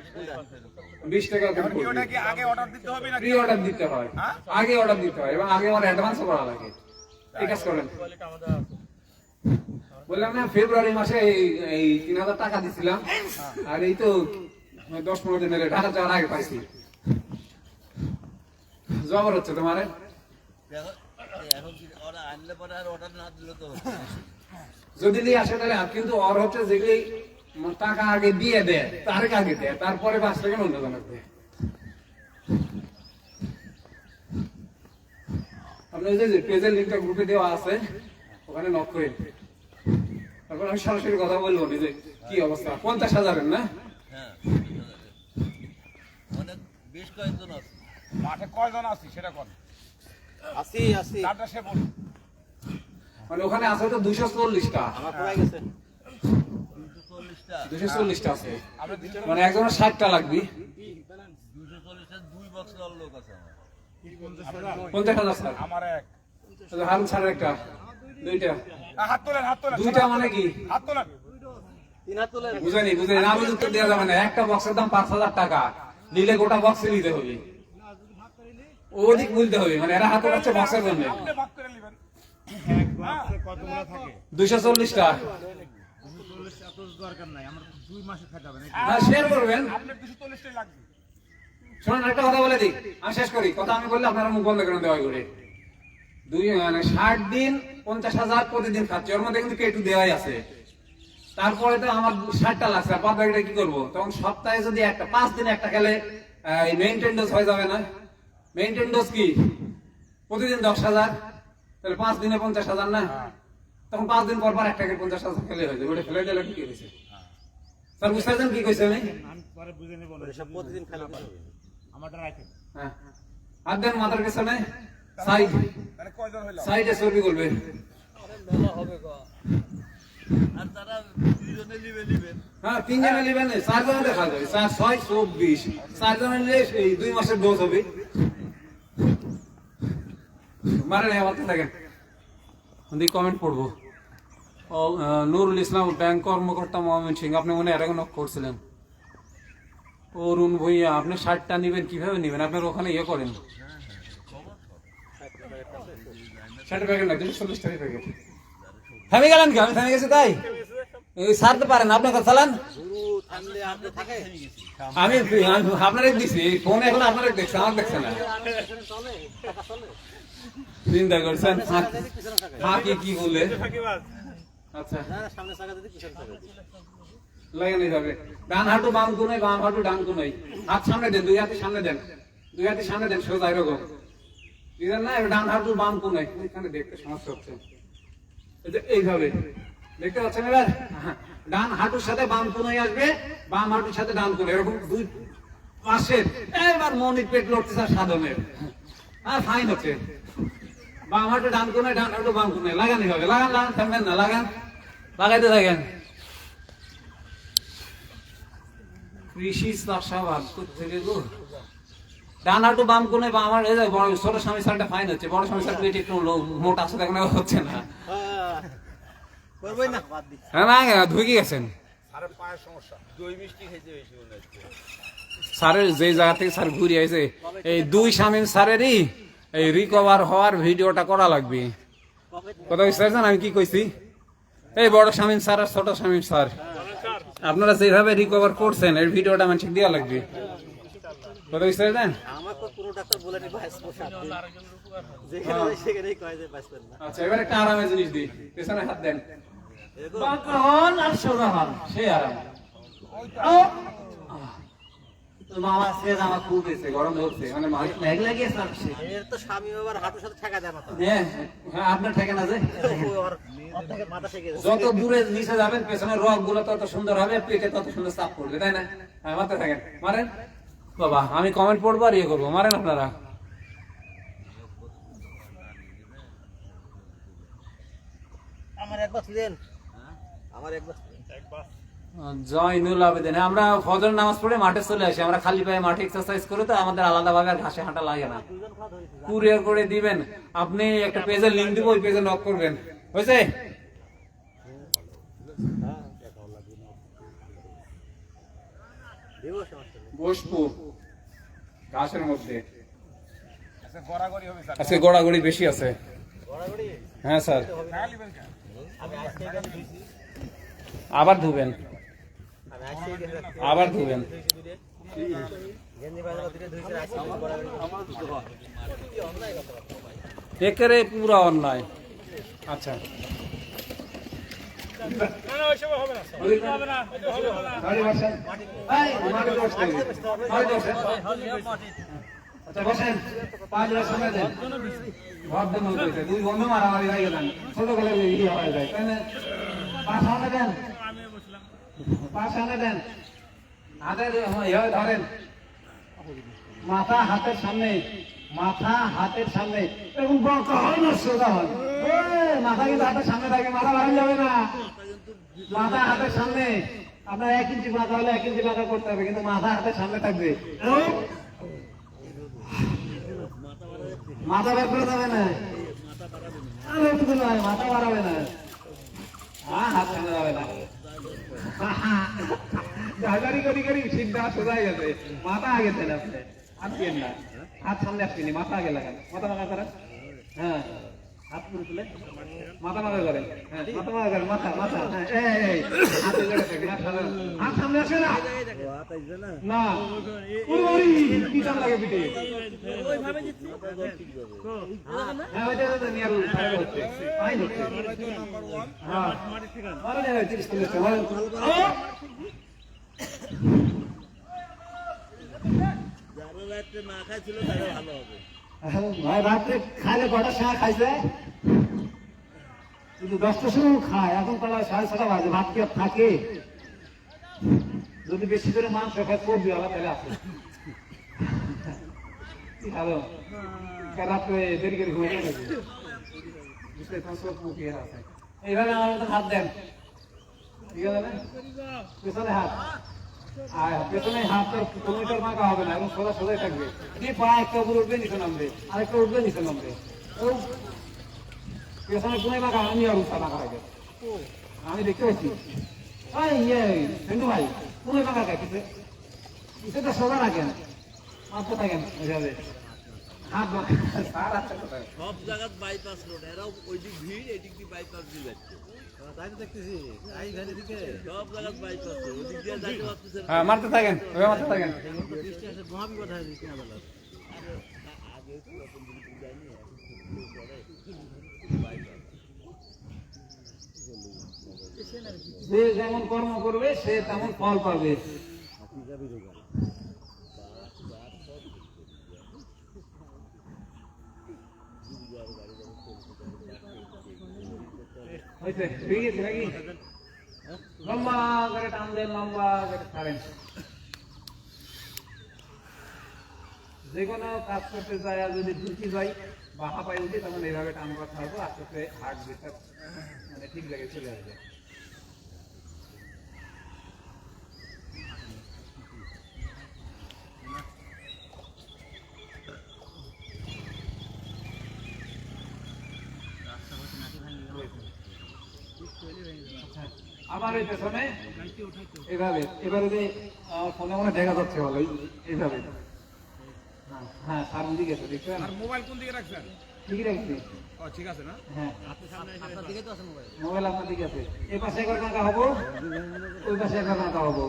20 টাকা করে পড়বে। ওটা কি আগে অর্ডার দিতে হবে নাকি? প্রি অর্ডার দিতে হয়, আগে অর্ডার দিতে হয় এবং আগে আমার অ্যাডভান্সও করা লাগে। এই কাজ করেন। বললাম না ফেব্রুয়ারি মাসে এই 3000 টাকা দিছিলাম, আর এই তো 10-15 দিন আগে ঢাকা যাওয়ার আগে পাইছি। জবর হচ্ছে তোমার। যদি নিয়ে আসে তাহলে কিন্তু ওর হচ্ছে যেগুলি টাকা আগে দিয়ে দেয়, তার আগে দেয়, তারপরে 5 টাকা অন্য জনের দেয়। আপনার যে পেজের লিঙ্কটা গ্রুপে দেওয়া আছে, ওখানে নক করে তারপর আমি সরাসরি কথা বলবো যে কি অবস্থা। 50,000 না হ্যাঁ অনেক বেশ কয়েকজন আছে মাঠে কয়জন আছি সেটা কোন আসি তারটা সে বলুন মানে ওখানে আছে তো 240টা, আমার পড়ে গেছে 240টা 240টা আছে, আমরা দুজন মানে একজনের 60টা লাগবে। 240টা 2 বক্স লোক আছে আমার 50,000 স্যার, আমার এক হারুন স্যারের একটা, দুইটা, হাত তোলেন দুইটা মানে কি হাত তোলেন 3 হাত তোলেন। বুঝেনি আমি উত্তর দেওয়া যাবে না। একটা বক্সের দাম 5,000 টাকা, নিলে গোটা বক্সে নিতে হবে, অধিক মূল্য হবে, মানে এরা হাতে পাচ্ছে বক্সের জন্য। আপনি ভাগ করে নেবেন 240টা হ্যাঁ শেয়ার করবেন। আপনার 240টাই লাগবে শোনেন একটা কথা বলে দিই, আমি শেষ করি, কথা আমি বললে আপনারা মুখ বন্ধ করেন দেওয়া করে। 60 দিন 50,000 প্রতিদিন খাচ্ছি, ওর মধ্যে কিন্তু কেটু দেওয়াই আছে। তারপরে তো আমার 60টা লাগছে, আর বাদ বাকিটা কি করবো? তখন সপ্তাহে যদি একটা 5 দিনে একটা খেলে মেইনটেইন ডোজ হয়ে যাবে না? মেইনটেইন ডোজ কি প্রতিদিন 10,000, তাহলে 5 দিনে 50,000 না? তখন 5 দিন পর পর একটা 50,000 খেলে হয়ে যাবে, ওটা ফেলে দিলে কি হয়েছে? স্যার বুঝতে পারছেন কি কইছে আমি? সব প্রতিদিন খেলা হবে। হ্যাঁ, আর দেন মাথার পেছনে সাইড, তাহলে কয়জন হইলো সাইডে চর্বি করবে। আর তারা দুইজনে নিবেন হ্যাঁ 3 জনে নেবেন, 4 জনে দেখা যাবে, 4 6 24, 4 জনে নিলে এই 2 মাসের ডোজ হবে। মারে না বলতে থাকেন, আমি কমেন্ট পড়বো। ও নুরুল ইসলাম ব্যাংক কর্মকর্তা মোহাম্মদ সিং, আপনি মনে এর আগে করছিলেন। অরুণ ভুইয়া, আপনি 60টা নেবেন, কিভাবে নেবেন? আপনার ওখানে ইয়ে করেন 60 প্যাকেট না 240 টাকা প্যাকেট। থামে গেলেন কি? আমি থামে গেছি তাই সারতে পারেন, আপনাকে চালান। গুরু থামলে আপনি থাকে। আমি আপনারে দিছি ফোন, এখন আপনারে দেখছে, আমার দেখছে না। চলে, টাকা চলে। চিন্তা করছেন পিছনে থাকে। কি বলে? আচ্ছা না সামনে টাকা দিতে পিছনে টাকা দিতে। লাগানো যাবে। ডান হাঁটু বাম কোনায়, বাম হাঁটু ডান কোনায়, হাত সামনে দেন, 2 হাতে সামনে দেন, 2 হাতে সামনে দেন, সোজা এরকম বুঝলেন না? ডান হাঁটু বাম কোনায়, এখানে দেখতে সমস্যা হচ্ছে, এইভাবে দেখতে পাচ্ছেন এবার? ডান হাঁটুর সাথে বাম কোনায় আসবে, বাম হাঁটুর সাথে ডান কোনায়, এরকম 2 পাশের। এবার মনির পেট লড়তে চার সাধনের, আর ফাইন হচ্ছে। বাম হাঁটু ডান কোনায়, ডান হাঁটু বাম কোনায়, লাগানি হবে। লাগান থামবেন না, লাগাইতে থাকেন। কৃষি চাষাবাদ করতে গেলো ডান হাঁটু বাম কোণে, বা আমার এই যে বড় ছোট স্বামী স্যারটা ফাইন হচ্ছে, বড় স্বামী স্যার পেট একটু মোটা আছে, দেখেন হচ্ছে না। করবই না বাদ দিচ্ছি। হ্যাঁ না ধুয়ে গেছেন আরে পায়ের সমস্যা দই মিষ্টি খেতে বেশি মনে হচ্ছে স্যারের যে জায়গা থেকে স্যার ঘুরে আইছে, এই 2 শামীম স্যারেরই এই রিকভার হওয়ার ভিডিওটা করা লাগবে। কথা বুঝতে পারছেন আমি কি কইছি? এই বড় শামীম স্যার আর ছোট শামীম স্যার, আপনারা যেভাবে রিকভার করছেন এর ভিডিওটা মানে ঠিক দেওয়া লাগবে। কথা বুঝতে পারছেন? আমার তো পুরো ডাক্তার বলে নি ভাই যেখানে সেখানেই কয় যে বাঁচবেন না। আচ্ছা এবার একটা আরামের জিনিস দিই, পেছনে হাত দেন, বাঁকা হন আর সোজা হন, সেই আরাম। মামা আজকে জামা খুব হয়েছে, গরম ধরছে, মানে ম্যাগ লাগিয়েছে আসছে। এর তো স্বামী আবার হাঁটুর সাথে ঠেকা দেয় মাথা। হ্যাঁ আপনার ঠেকে না যে, অর্ধেকের মাথা ঠেকে গেছে। যত দূরে নিচে যাবেন পেছনের রগ গুলো তত সুন্দর হবে, পেটে তত সুন্দর চাপ পড়বে, তাই না? হ্যাঁ মারতে থাকেন, মারেন বাবা, আমি কমেন্ট পড়বো আর ইয়ে করবো, মারেন আপনারা। আমার একবার দেন, আমার একবার জয়নুল আবেদিন, আমরা ফজর নামাজ পড়ে মাঠে চলে আসি, আমরা খালি পায়ে মাঠে এক্সারসাইজ করে, তো আমাদের আলাদা ভাবে আর ঘাসে হাঁটা লাগে না। কুরিয়ার করে দিবেন, আপনি একটা পেজের লিংক দিব, ওই পেজে নক করবেন, হয়েছে? বসবো ঘাসের মধ্যে, আচ্ছা গড়াগড়ি হবে স্যার আজকে গড়াগড়ি বেশি আছে। হ্যাঁ স্যার, খেয়াল নেবেন কেন আবার ধুবেন, আমি আজকে আবার ধুবেন। গেঞ্জি বাজার দিকে ধুইছে আজকে একেবারে পুরা অন্যায়। আচ্ছা না না ওইসব হবে না হবে না গাড়ি বসেন, এই মাটি বসতে হবে, মাটি বসেন। আচ্ছা বসেন, 5 জনের সময় দেন, ভাব দেন হইছে, 2 বন্ধু মারামারি হয়ে গেলেন, ছোট করে ইয়ে হয়ে যায়, তাই না? 5 সামনে দেন, 5 সামনে দেন, হাতের এভাবে ধরেন, মাথা হাতের সামনে, মাথা হাতের সামনে, এরকম বকা হয় না, সোজা হয়। মাথা কিন্তু হাতের সামনে থাকে, মাথা বাড়ানো যাবে না। মাথা হাতের সামনে, আপনার 1 ইঞ্চি মাথা হলে 1 ইঞ্চি মাথা করতে হবে, কিন্তু মাথা হাতের সামনে থাকবে। মাথা বের করে যাবে না, আরে একটু নয়, মাথা বাড়াবে না, হাত সামনে যাবে না। হাজারি করি করি সিদ্ধা সোজা হয়ে গেছে, মাথা আগে দেন আপনি, আটকেন না, হাত সামনে আটকেনি, মাথা আগে লাগান, মাথা মাথা করেন, হ্যাঁ হাত পুরো তুলে মাথা মাথা করেন, হ্যাঁ মাথা মাথা করেন, মাথা মাথা, হ্যাঁ এই হাত জায়গা থেকে হাত সামনে আসে না, না পুরোই কি টান লাগে পিঠে, হ্যাঁ ওইটা তো নিয়ে আর সাইড হচ্ছে, ফাইন হচ্ছে, হ্যাঁ মারা যায় 30 কিলো চল। যারা রাত্রে না খাইছিল তারা ভালো হবে। ভাই রাত্রে খাইলে কটার সময় খাইছে? কিন্তু 10টার সময় খায়, এখন তারা 6:30 বাজে, ভাত কি আর থাকে? যদি বেশি করে মাংস খায় করবি আবার তাহলে আছে। কি ভালো রাত্রে দেরি করে ঘুমিয়ে গেছে, বুঝতে তোমার মুখে আছে। এইভাবে আমার মতো হাত দেন, ঠিক আছে না? পেছনে হাত, আর পেছনে হাতের কোনোটার মাথা হবে না, এবং সোজা সোজাই থাকবে। পা একটা উপর উঠবে, নিচে নামবে, আরেকটা উঠবে, নিচে নামবে। পেছনে কোনে মাখা, আমি আর উঠা মাখা হবে, আমি দেখতে পাচ্ছি। ভাই কোনে মাখা খায়, কিছুটা সোজা রাখেন, মাথা থাকেন, ওইভাবে হাত মাখা। সব জায়গায় বাইপাস রোড, এরাও ওই দিক ভিড়, এদিক দিয়ে বাইপাস দিয়ে যাচ্ছে। তাই তো দেখতেছি এই ভ্যানের দিকে সব জায়গায় বাইপাস রোড, ওদিক দিয়ে যাইতে পারতেছে না। হ্যাঁ মারতে থাকেন, ওইভাবে মারতে থাকেন। বৃষ্টি আসে মহাবিপদ হয়ে যায় কিনা বেলা। আগে তো এরকম জিনিস যায়নি, এখন খুব পরে বাইপাস। যে যেমন কর্ম করবে সে তেমন ফল পাবে। হয়েছে, ঠিক আছে নাকি? লম্বা করে টান দেন, লম্বা করে ছাড়েন। যে কোনো কাজ করতে যায়, আর যদি ঢুকি যাই বা হাঁপাই উঠি, তখন এইভাবে টান করা ছাড়বো, আস্তে আস্তে হার্ট বিটটা মানে ঠিক জায়গায় চলে আসবে। আমার এই পেছনে এভাবে, এবারে যে ফোনে মনে দেখা যাচ্ছে ভালো, এইভাবে, হ্যাঁ সামনে দিকে আছে, দেখছেন? আর মোবাইল কোন দিকে রাখছেন? ঠিকই রাখছি, ও ঠিক আছে না? হ্যাঁ আপনার দিকে তো আছে মোবাইল। মোবাইল আপনার দিকে আছে, এই পাশে একবার কাঁকা হবো, ওই পাশে একবার কাঁকা হবো।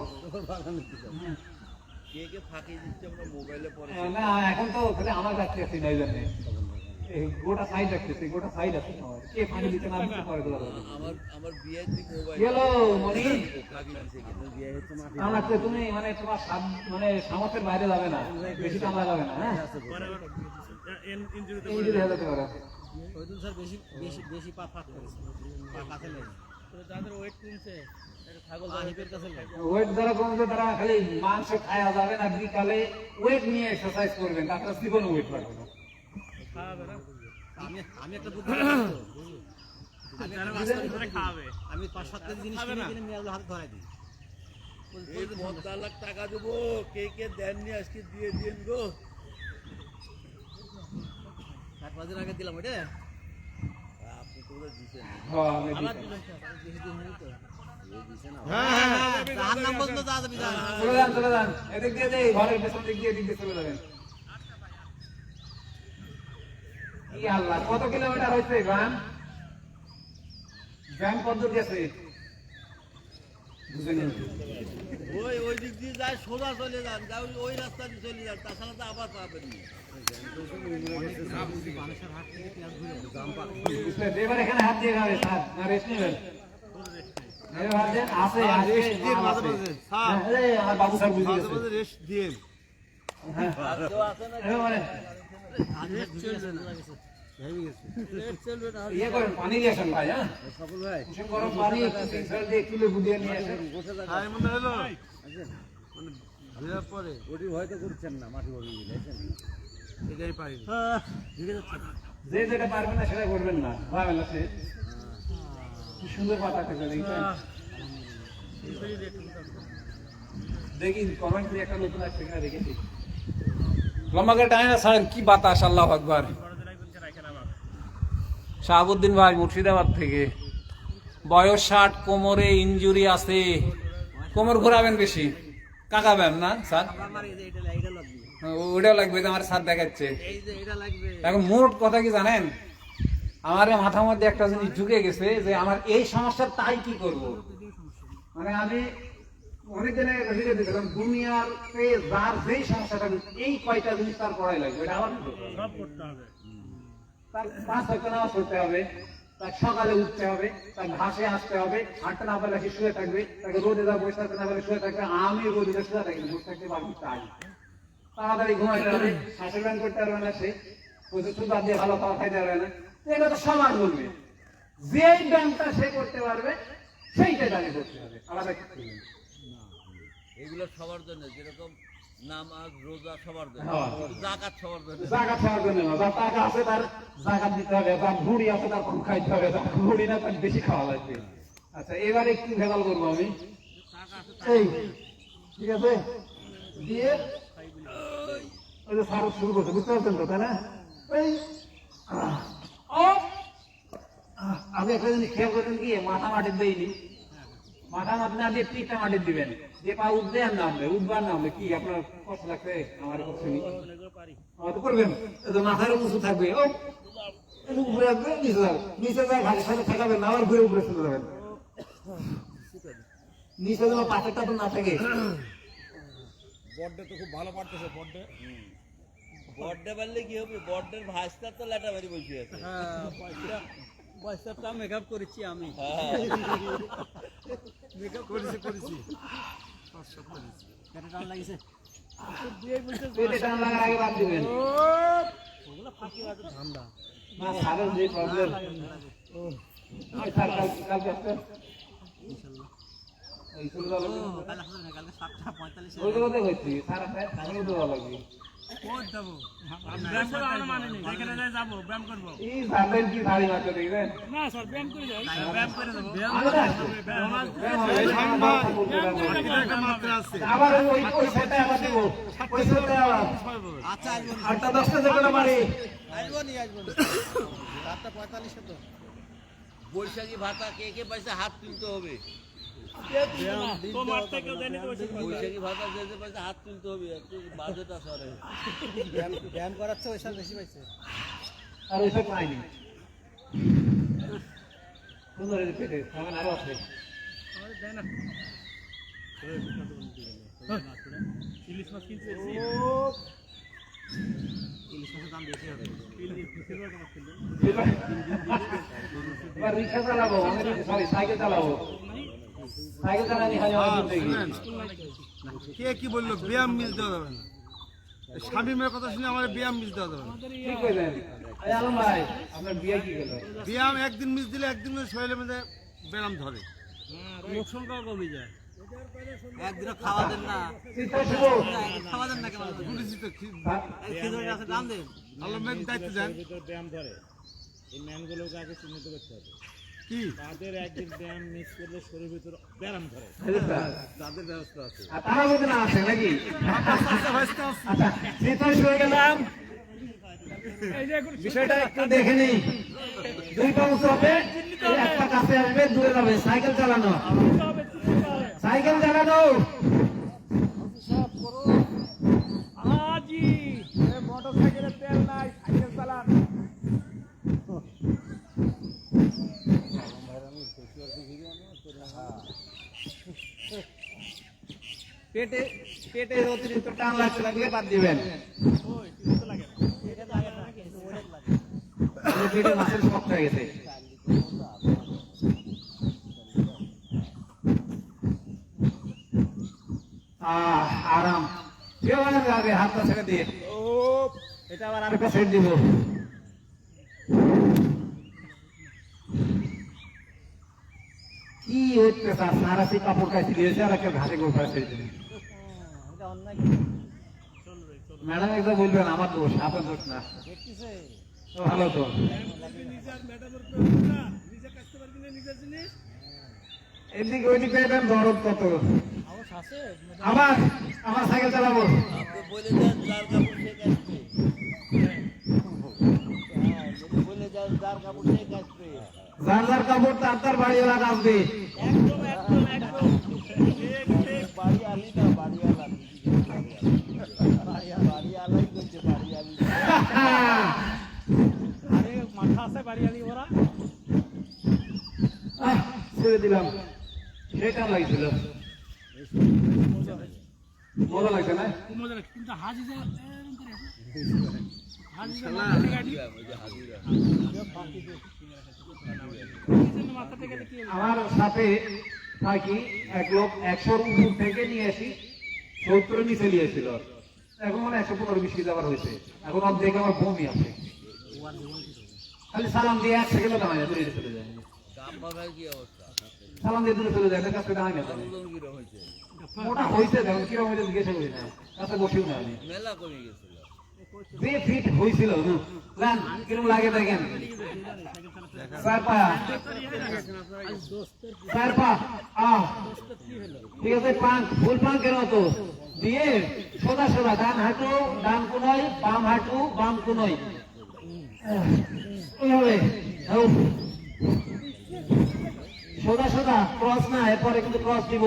কে কে ফাঁকি দিচ্ছে আমরা মোবাইলে পরে। না এখন তো খালি আমার কাছে আছে না, এই জন্য গোটা সাইড রাখতেছি, গোটা সাইড আছে আমার, কে ফাঁকি দিতে না দিতে পারে তোলা যাবে। আমার বিয়ের দিক মোবাইল গেল মনি, ফাঁকি দিচ্ছে কিন্তু বিয়ে হচ্ছে মাঠে। কামড় লাগছে, তুমি মানে তোমার মানে সামর্থ্যের বাইরে যাবে না, বেশি কামড়া যাবে না, হ্যাঁ ইঞ্জুরি হয়ে যেতে পারে। ওইদিন স্যার বেশি বেশি বেশি পা ফাট করেছে, পা কাছে নেই। যাদের ওয়েট কমছে ছাগল বা হিপের কাছে নেই। ওয়েট যারা কমছে তারা খালি মাংস খাওয়া যাবে না, বিকালে ওয়েট নিয়ে এক্সারসাইজ করবেন, তাছাড়া জীবনে ওয়েট পারবে না। আমি আমি একটা বুদ্ধি আমি 5-7 কেজি জিনিস কিনে মেয়েগুলো হাতে ধরাই দিই। এই 10 লাখ টাকা দেবো, কে কে দেননি আজকে দিয়ে দিন গো। 4-5 দিন আগে দিলাম ওইটা। আপনি তো ওটা দিচ্ছেন না। হ্যাঁ, আমি আবার দিতাম। বেশি দিন হয়নি তো। এ দিছে না। যার নাম বলতো যা যাবি যা। চলে যান, চলে যান, এদিক দিয়ে যাই, ঘরের পেছন দিক দিয়ে এদিক দিয়ে চলে যাবেন। কি আল্লাহ, কত কিলোমিটার হয়েছে গ্রাম? গ্রাম কত দূর গেছে বুঝে নিন। ওই দিক দিয়ে যায়, সোজা চলে যান, ওই রাস্তা দিয়ে চলে যান, তাছাড়া তো আবার পাবেন না। বুঝলেন? এবার এখানে হাত দিয়ে খাবে স্যার, না রেস্ট নেবেন? এবার হাত দেন, আছে, আছে, মাল আছে। হ্যাঁ, এই আমার বাবু স্যার বুঝে গেছে। হ্যাঁ, এবার মানে ইয়ে করেন, পানি নিয়ে আসেন ভাই, হ্যাঁ কুসুম গরম পানি, কুসুম জল দিয়ে কিলো গুলিয়ে নিয়ে আসেন। মানে ঘোরার পরে ওটি হয়তো করছেন না মাটি বড় বুঝলেন এটাই পারি ঢুকে যাচ্ছে যে যেটা পারবেন না সেটা করবেন না ভাবেন না সে কি সুন্দর পাতা থেকে দেখছেন দেখি কমেন্ট করে একটা নতুন আসছে কিনা দেখেছি লম্বা করে টাইম না ছাড়েন কি বাতাস আল্লাহু আকবার শাহাবুদ্দিন ভাই মুর্শিদাবাদ থেকে বয়স 60 কোমরে ইনজুরি আছে কোমর ঘোরাবেন বেশি কাকাবেন না স্যার আমার এই যে এটা লাগবে ওটাও লাগবে যে আমার স্যার দেখাচ্ছে এই যে এটা লাগবে এখন মোট কথা কি জানেন আমার এই মাথার মধ্যে একটা জিনিস ঢুকে গেছে যে আমার এই সমস্যা তাই কি করব মানে আমি অনেক দিনে লিখে দিয়েছিলাম দুনিয়ার যার যেই সমস্যাটা এই কয়টা জিনিস তার পড়াই লাগবে এটা আমার সব করতে হবে তার 5 নামাজ পড়তে হবে তার সকালে উঠতে হবে তার ঘাসে আসতে হবে হাঁটতে না পারলে সে শুয়ে থাকবে তাকে রোদে যা বসে থাকতে না পারলে শুয়ে থাকবে আমি রোদে শুয়ে থাকি বসে থাকতে পারবি তাই তাড়াতাড়ি ঘুমাইতে হবে শ্বাসের ব্যায়াম করতে পারবে না সে সুগার দিয়ে ভালো খাওয়া খাইতে পারবে না এটা তো সমান বলবে যেই ব্যায়ামটা সে করতে পারবে সেইটাই তাকে করতে হবে আলাদা কিছু নেই এগুলো সবার জন্য যেরকম নামাজ রোজা সবার জন্য হ্যাঁ। কিন্তু জাকাত সবার জন্য জাকাত খাওয়ার জন্য না যার টাকা আছে তার জাকাত দিতে হবে যার ভুঁড়ি আছে তার কম খাইতে হবে যার ভুঁড়ি না তার বেশি খাওয়া লাগবে আচ্ছা এবার একটু ভেজাল করবো আমি এই ঠিক আছে দিয়ে ওই যে সারস শুরু করছে বুঝতে পারছেন তো তাই না এই আপনি একটা জিনিস খেয়াল করেন কি মাথা মাটি দেয়নি মাথা মাটি না দিয়ে পিঠটা মাটি দিবেন যে পা উঠবে আর নামবে উঠবার নামবে কি আপনার কষ্ট লাগছে আমার কষ্ট নেই তো করবেন মাথার উঁচু থাকবে ও উপরে আসবে নিচে যাবে নিচে যায় ঘাটের সাথে ঠেকাবেন না আবার ঘুরে উপরে চলে যাবেন নিচে যেন পাথরটা তো না থাকে বড্ডে তো খুব ভালো পারতেছে বড্ডে বড্ডে বাড়লে কি হবে বড্ডের ভাইস্তার তো লেটা বাড়ি বসে আছে হ্যাঁ পয়সাটা মেকআপ করেছি আমি মেকআপ করেছি কেটে টান লাগিছে পেটে টান লাগার আগে বাদ দিবেন ওগুলো ফাঁকি বাজে ঠান্ডা না সারের যে প্রবলেম কালকে আসতে এই চলে যাবো কাল আসলে না কালকে 7:45 ওই জায়গাতে হয়েছি সারা টাইম দেওয়া লাগবে কোড দেব ব্যায়াম করে আমরা মানে নেই যেখানে যাই যাবো ব্যায়াম করবো এই সারের কি ধারি মাত্র দেখবেন না স্যার ব্যায়াম করে যাই ব্যায়াম করে দেবো আবার ওই সেটা আবার দেবো ওই সেটা আবার আচ্ছা আসবো 8টা 10টা জায়গা মারি আসবো 7:45 তো বৈশাখী ভাতা কে কে পাইছে হাত তুলতে হবে তোমার থেকেও জানি তো বেশি বৈশাখী ভাতা যে পাইছে হাত তুলতে হবে একটু বাজেট আছে আরে ব্যায়াম করাচ্ছে ওইসব বেশি পাইছে আর ওই সব পাইনি সুন্দর এই পেটে খাবেন আরো আছে আমাদের দেয় না ইলিশ মাছ কিনতে এসেছি ইলিশ মাছের দাম বেশি হবে এবার রিক্সা চালাবো সরি সাইকেল চালাবো সাইকেল চালানি খালি আমার জিন্দগি কে কি বললো ব্যায়াম মিস দেওয়া যাবে না স্বামীমের কথা শুনে আমার ব্যায়াম মিস দেওয়া যাবে না ঠিক কইলেন এই আলম ভাই আপনার বিয়ে কি গেল ব্যায়াম একদিন মিস দিলে একদিন শরীরের মধ্যে ব্যায়াম ধরে লোক সংখ্যাও কমে যায় একদিন খাওয়া দেন না চিন্তা শুভ খাওয়া দেন না কেন শুনেছি তো খেজুরের গাছে দাম দেন আলমের দায়িত্ব দেন ব্যায়াম ধরে এই ম্যানগুলোকে আগে চিহ্নিত করতে হবে কি তাদের একদিন ব্যায়াম মিস করলে শরীর ভিতর ব্যায়াম ধরে তাদের ব্যবস্থা আছে আর তারা বলতে না আছে নাকি আচ্ছা চিন্তা শুরু গেলাম বিষয়টা একটু দেখে নিই দুইটা উঁচু হবে একটা কাছে আসবে দূরে যাবে সাইকেল চালানো সাইকেল চালানো আজি মোটরসাইকেলে তেল নাই সাইকেল চালান পেটে পেটে অতিরিক্ত টান লাগছে লাগলে বাদ দিবেন পেটে মাসের শক্ত হয়ে গেছে আরাম যাবে হাতটা ছেড়ে দিয়ে এটা আবার আরেকটা সেট দিব কি হচ্ছে স্যার সারা সেই কাপড় কাছে দিয়েছে আর একটা ঘাটে গোল করে ছেড়ে দিলেন এটা অন্যায় ম্যাডাম একদম বলবেন আমার দোষ, আপনার দোষ না। দেখতেছে তো ভালো তো। এদিকে ওইদিকে এটা দরদ কত। অবশ্য আছে আবার আমার সাইকেল চালাবো। আপনি বলে দেন যার কাপড় সে কাচবে। যদি বলে যান যার কাপড় সে কাচবে। যার যার কাপড় তার তার বাড়িওয়ালা কাঁদবে। একদম একদম একদম বাড়ি আলি না বাড়িওয়ালা। বাড়িওয়ালাই করছে বাড়িওয়ালি। আরে মাথা আছে বাড়িয়ালি ওরা ছেড়ে দিলাম, সেটা লাগছিল, মজা লাগছে না? মজা লাগে কিন্তু হাজি যে হাজি যে মাথা থেকে কি আমার সাথে থাকি এক লোক 100 উপর থেকে নিয়ে আসি 70 নিচে নিয়েছিল, এখন মানে 115-20 কেজি আবার হয়েছে। এখন অর্ধেক আমার বমি আছে, খালি সালাম দিয়ে 1 সেকেন্ডও দাঁড়ায় না, দূরে চলে যায়। কাম বাবার কি অবস্থা? সালাম দিয়ে দূরে চলে যায়, তার কাছে দাঁড়ায় না। ওজন কিরম হয়েছে? মোটা হয়েছে, দেখুন কিরকম হয়েছে জিজ্ঞাসা করি না, কাছে বসেও না আমি। মেলা কমে গেছিল। যে ফিট হয়েছিল জান কিরকম লাগে দেখেন। 4 পা 4 পা ঠিক আছে, পাঙ্ক ফুল পাঙ্ক কেন তো দিয়ে সোজা সোজা, ডান হাঁটু ডান কোনয়, বাম হাঁটু বাম কোনয়, এইভাবে সোজা সোজা, ক্রস না, এরপরে কিন্তু ক্রস দিব।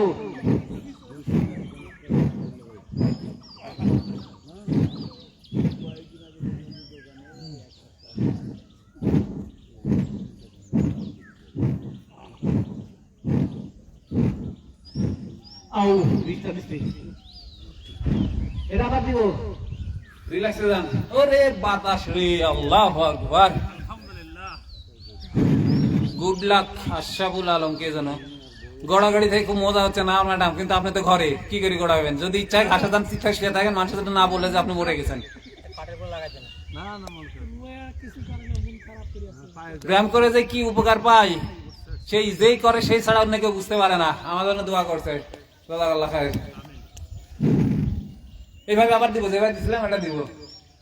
আউ বিস্তার বিস্তি এটা আবার দিব, রিল্যাক্সে যান। ওরে বাতাস রে, আল্লাহু আকবার। গুড লাক আশরাফুল আলম, কে জানো গড়াগড়ি থেকে খুব মজা হচ্ছে না ম্যাডাম, কিন্তু আপনি তো ঘরে কি করে গড়াবেন? যদি ইচ্ছায় ঘাসা দান ঠিকঠাক শুয়ে থাকেন, মানুষের জন্য না বললে যে আপনি মরে গেছেন। পাটের পর লাগাইছে না না না মনে করেন কিছু কারণে মন খারাপ করে আছে ব্যায়াম করে যে কি উপকার পাই, সেই যেই করে সেই ছাড়া অন্য কেউ বুঝতে পারে না। আমার জন্য দোয়া করছে, জাযাকাল্লাহ খায়ের। এইভাবে আবার দিব, যেভাবে দিছিলাম এটা দিব।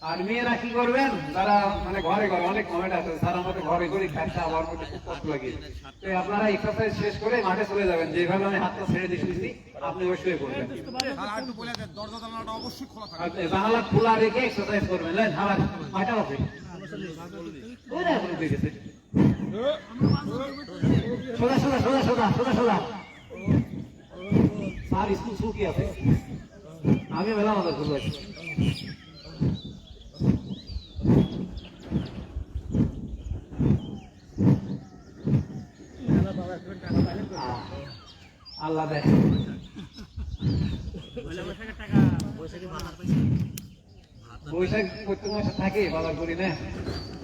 আর মেয়েরা কি করবেন, যারা মানে ঘরে ঘরে অনেক কমেন্ট আছে, স্যার আমাদের ঘরে ঘরে খাইতে আমার মধ্যে খুব কষ্ট লাগে, তো আপনারা এক্সারসাইজ শেষ করে মাঠে চলে যাবেন। যেভাবে আমি হাতটা ছেড়ে দিয়েছি আপনি অবশ্যই করবেন। আর একটু বলে দেন দরজা জানালাটা অবশ্যই খোলা থাকবে। আর জানালা খোলা রেখে এক্সারসাইজ করবেন। লেন আবার মাঠে আছে ওই না এখন উঠে গেছে, সোজা সোজা সোজা সোজা সোজা সোজা। স্যার স্কুল ছুটি আছে, আমি বেলা আমাদের খুলবো। আল্লাহ দেখ বৈশাখ প্রত্যেক মাসে থাকে, বাজার করি না।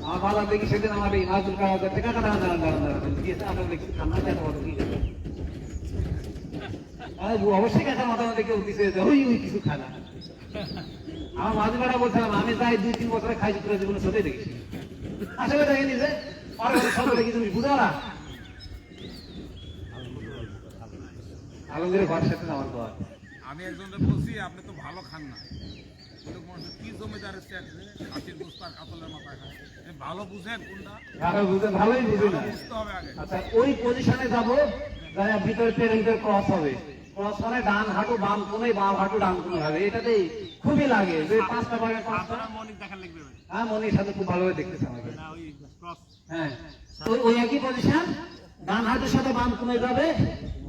আমার বাজার দেখি সেদিন আমার এই মাছ দুটো টাকা দাঁড়ান দাঁড়ান দাঁড়ান দাঁড়ান দিয়েছে, আমরা দেখছি ঠান্ডা টাকা মতো কি যাবে। অবশ্যই কাছে মাথা মাথা কেউ দিছে, ওই ওই কিছু খানা। আমার মাঝে বেড়া বলছিলাম আমি তাই 2-3 বছরে খাইছি, পুরো জীবনে সত্যি দেখেছি। আসলে দেখেনি যে সব দেখি তুমি বুঝো না। আলমগীরের ঘর সাথে আমার ঘর। আমি একজনকে বলছি আপনি তো ভালো খান না, লোক মানুষ কি জমিদারের খাসির বুঝতার কাতলের মাথা খায়, ভালো বুঝেন কোনটা ভালো বুঝেন, ভালোই বুঝি না। বুঝতে হবে আগে। আচ্ছা ওই পজিশনে যাবো, যারা ভিতরে পেরেন্টের ক্রস হবে, ক্রস মানে ডান হাঁটু বাম কোণে, বাম হাঁটু ডান কোণে হবে। এটাতেই খুবই লাগে যে 5টা ভাগে 5টা। মনিক দেখার লাগবে ভাই। হ্যাঁ মনির সাথে খুব ভালোভাবে দেখতেছে আমাকে। না ওই ক্রস হ্যাঁ ওই একই পজিশন, ডান হাঁটুর সাথে বাম কোণে যাবে,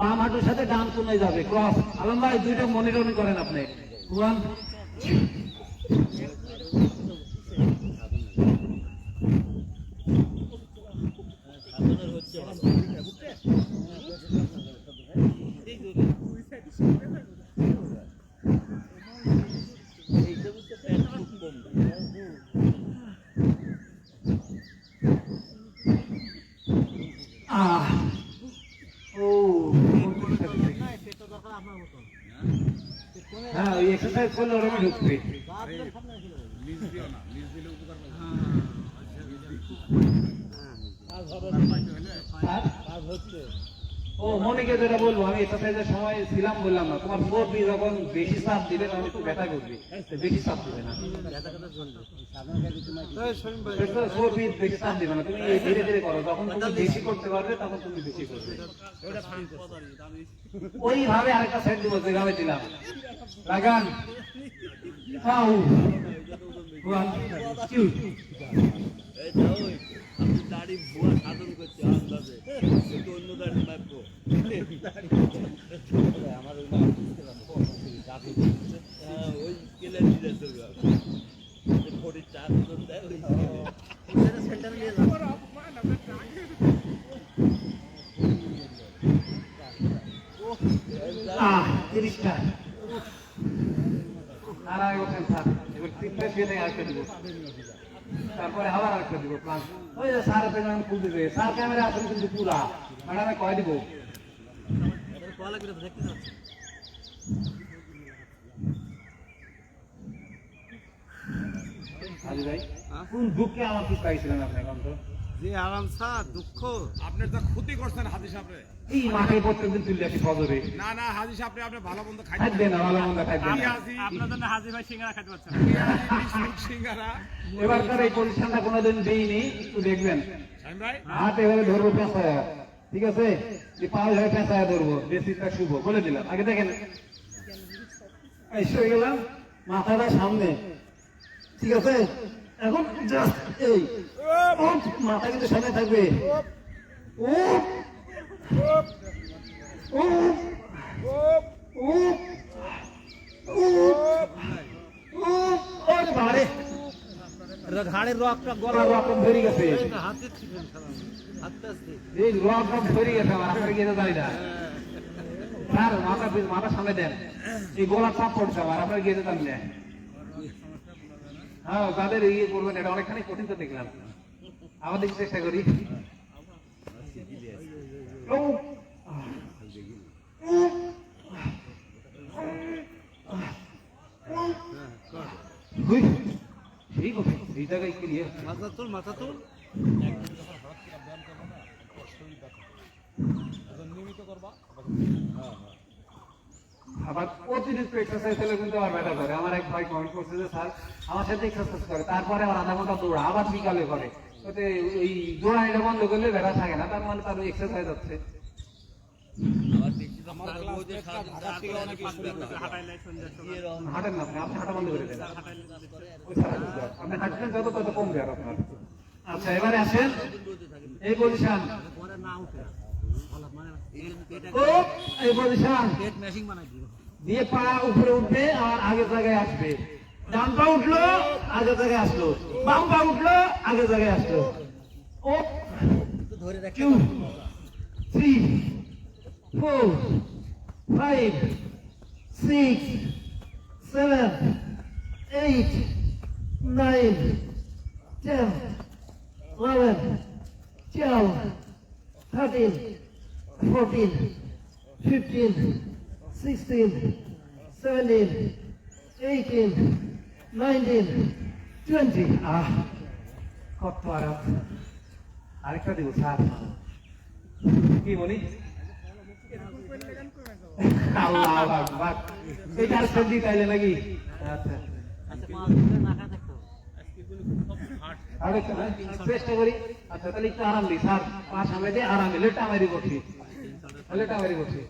বাম হাঁটুর সাথে ডান কোণে যাবে, ক্রস। আলম ভাই দুইটা মনিটরিং করেন আপনি। 1 হ্যাঁ ওই এক্সারসাইজ করলে ওরকম ঢুকবে। ও মনিকে যেটা বলবো, আমি এক্সারসাইজের সময় ছিলাম বললাম না, তোমার চর্বি যখন বেশি চাপ দিবে তখন একটু ব্যথা করবে, বেশি চাপ দিবে না, চর্বি বেশি চাপ দিবে না, তুমি এই ধীরে ধীরে করো, যখন তুমি বেশি করতে পারবে তখন তুমি বেশি করবে। ওইভাবে আরেকটা সেট দিব যেভাবে দিলাম, লাগান আউ ওয়ান টু। এই যাও, আপনি দাড়ি ভুয়া সাধন করছে আন্দাজে, একটু অন্য দাড়ি মারবো। হ্যাঁ, ওই স্কেলে দিলে চলবে। ফোর্টি চার দেয় ওই সেন্টারে নিয়ে যাবো। আহ 30টা আর আগে ওঠেন স্যার, এবার 3টা শুয়ে থেকে আরেকটা দিব, তারপরে আবার আরেকটা দিব প্লান। ওই যে স্যার পেছনে ফুল দিবে, স্যার ক্যামেরা আসলে কিন্তু পুরা ম্যাডামে কয় দিব। কলা করে দেখতে যাচ্ছে। হাজি ভাই কোন দুঃখে আমার কি পাইছিলেন আপনি এখন তো? যে আরাম স্যার দুঃখ আপনি তো ক্ষতি করছেন হাজি সাহেবরে। এই মাঠে প্রত্যেকদিন তুলে আসি ফজরে, না না হাজি সাহেব আপনি ভালো মন্দ খাইতে খাইবেন না ভালো মন্দ খাইবেন না। আপনার জন্য হাজি ভাই সিঙ্গারা খাইতে পারছেন। সিঙ্গারা এবারকার এই পজিশনটা কোনোদিন দিইনি, একটু দেখবেন। সাইম ভাই হাত এভাবে ধরবো পেঁচায়া, ঠিক আছে? এই পা হয়ে পেঁচায়া ধরবো, বেশিটা শুভ বলে দিলাম। আগে দেখেন, এই শুয়ে গেলাম, মাথাটা সামনে, ঠিক আছে? এখন জাস্ট এই উঠ, মাথা কিন্তু সামনে থাকবে, উঠ, উঠ, উঠ, উঠ, উঠ, ওরে বাবারে, ঘাড়ের রকটা গলা রকম ধরে গেছে, হাতে ছিলেন আস্তে আস্তে এই রকম ধরে গেছে আমার, আপনার গিয়ে দাঁড়িয়ে না স্যার, মাথা সামনে দেন, এই গলা চাপ পড়ছে আমার, আপনার গিয়ে দাঁড়িয়ে না। হ্যাঁ, যাদের ইয়ে করবেন, এটা অনেকখানি কঠিন তো দেখলাম, আবার দেখি চেষ্টা করি। ও, হুই, সেই কথা, এই জায়গায় কি নিয়ে মাথা তুল মাথা তুল। আবার অতিরিক্ত এক্সারসাইজ হলে কিন্তু আমার ব্যথা করে। আমার এক ভাই কমেন্ট করছে যে স্যার আমার সাথে এক্সারসাইজ করে, তারপরে আবার আধা ঘন্টা দৌড়া, আবার বিকালে করে, ওতে ওই দৌড়া এটা বন্ধ করলে ব্যথা থাকে না, তার মানে তার এক্সারসাইজ হচ্ছে। আবার দেখছি তো আমার বউদের সাথে হাঁটাইলে সন্ধ্যার সময় হাঁটেন না আপনি, আপনি হাঁটা বন্ধ করে দেন, ওই ছাড়া বুঝতে হবে। আপনি হাঁটবেন যত তত কমবে আর আপনার। আচ্ছা, এবারে আসেন এই পজিশন, পরে না উঠে মানে ও এই পজিশন পেট ম্যাশিং বানাই দিও। দিয়ে পা উপরে উঠবে আর আগের জায়গায় আসবে, ডান পা উঠলো আগের জায়গায় আসলো, বাম পা উঠলো আগের জায়গায় আসলো। ও ধরে রাখ। 2 3 4 5 6 7 8 9 10 11 12 13 14 15 16 17 18 19 20 কত আরাম। আরেকটা দিব স্যার, কি বলি? আল্লাহ আকবার, এটা আর সবজি তাইলে নাকি? আচ্ছা আচ্ছা, পা ধরে না খায় থাকতো। আরেকটা না? চেষ্টা করি। আচ্ছা, তাহলে একটু আরাম দিই স্যার, পা সামনে দিয়ে আরাম দিই, লেটা মারি করছি, লেটা মারি করছি।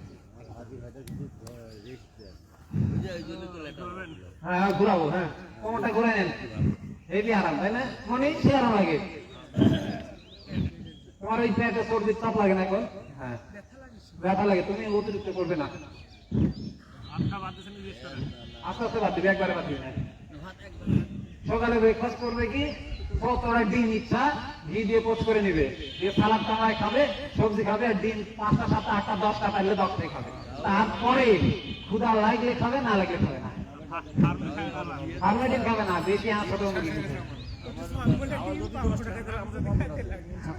হ্যাঁ, ঘুরাবো, হ্যাঁ, কোমরটা ঘুরাই নেন, এই দিয়ে আরাম, তাই না? মনে সে আরাম লাগে। তোমার ওই পেটে সর্দির চাপ লাগে না এখন? হ্যাঁ, ব্যথা লাগে, তুমি অতিরিক্ত করবে না, আস্তে আস্তে বাদ দিবে, একবারে বাদ দিবে না। সকালে ব্রেকফাস্ট করবে কি, প্রথমে ডিম ইচ্ছা ঘি দিয়ে পোচ করে নিবে, দিয়ে সালাদ কামায় খাবে, সবজি খাবে, আর ডিম 5টা 7টা 8টা 10টা পাইলে 10টাই খাবে। তারপরে ক্ষুধা লাগলে খাবে, না লাগলে খাবে না, ফার্মেটিন খাবে না, বেশি ছোট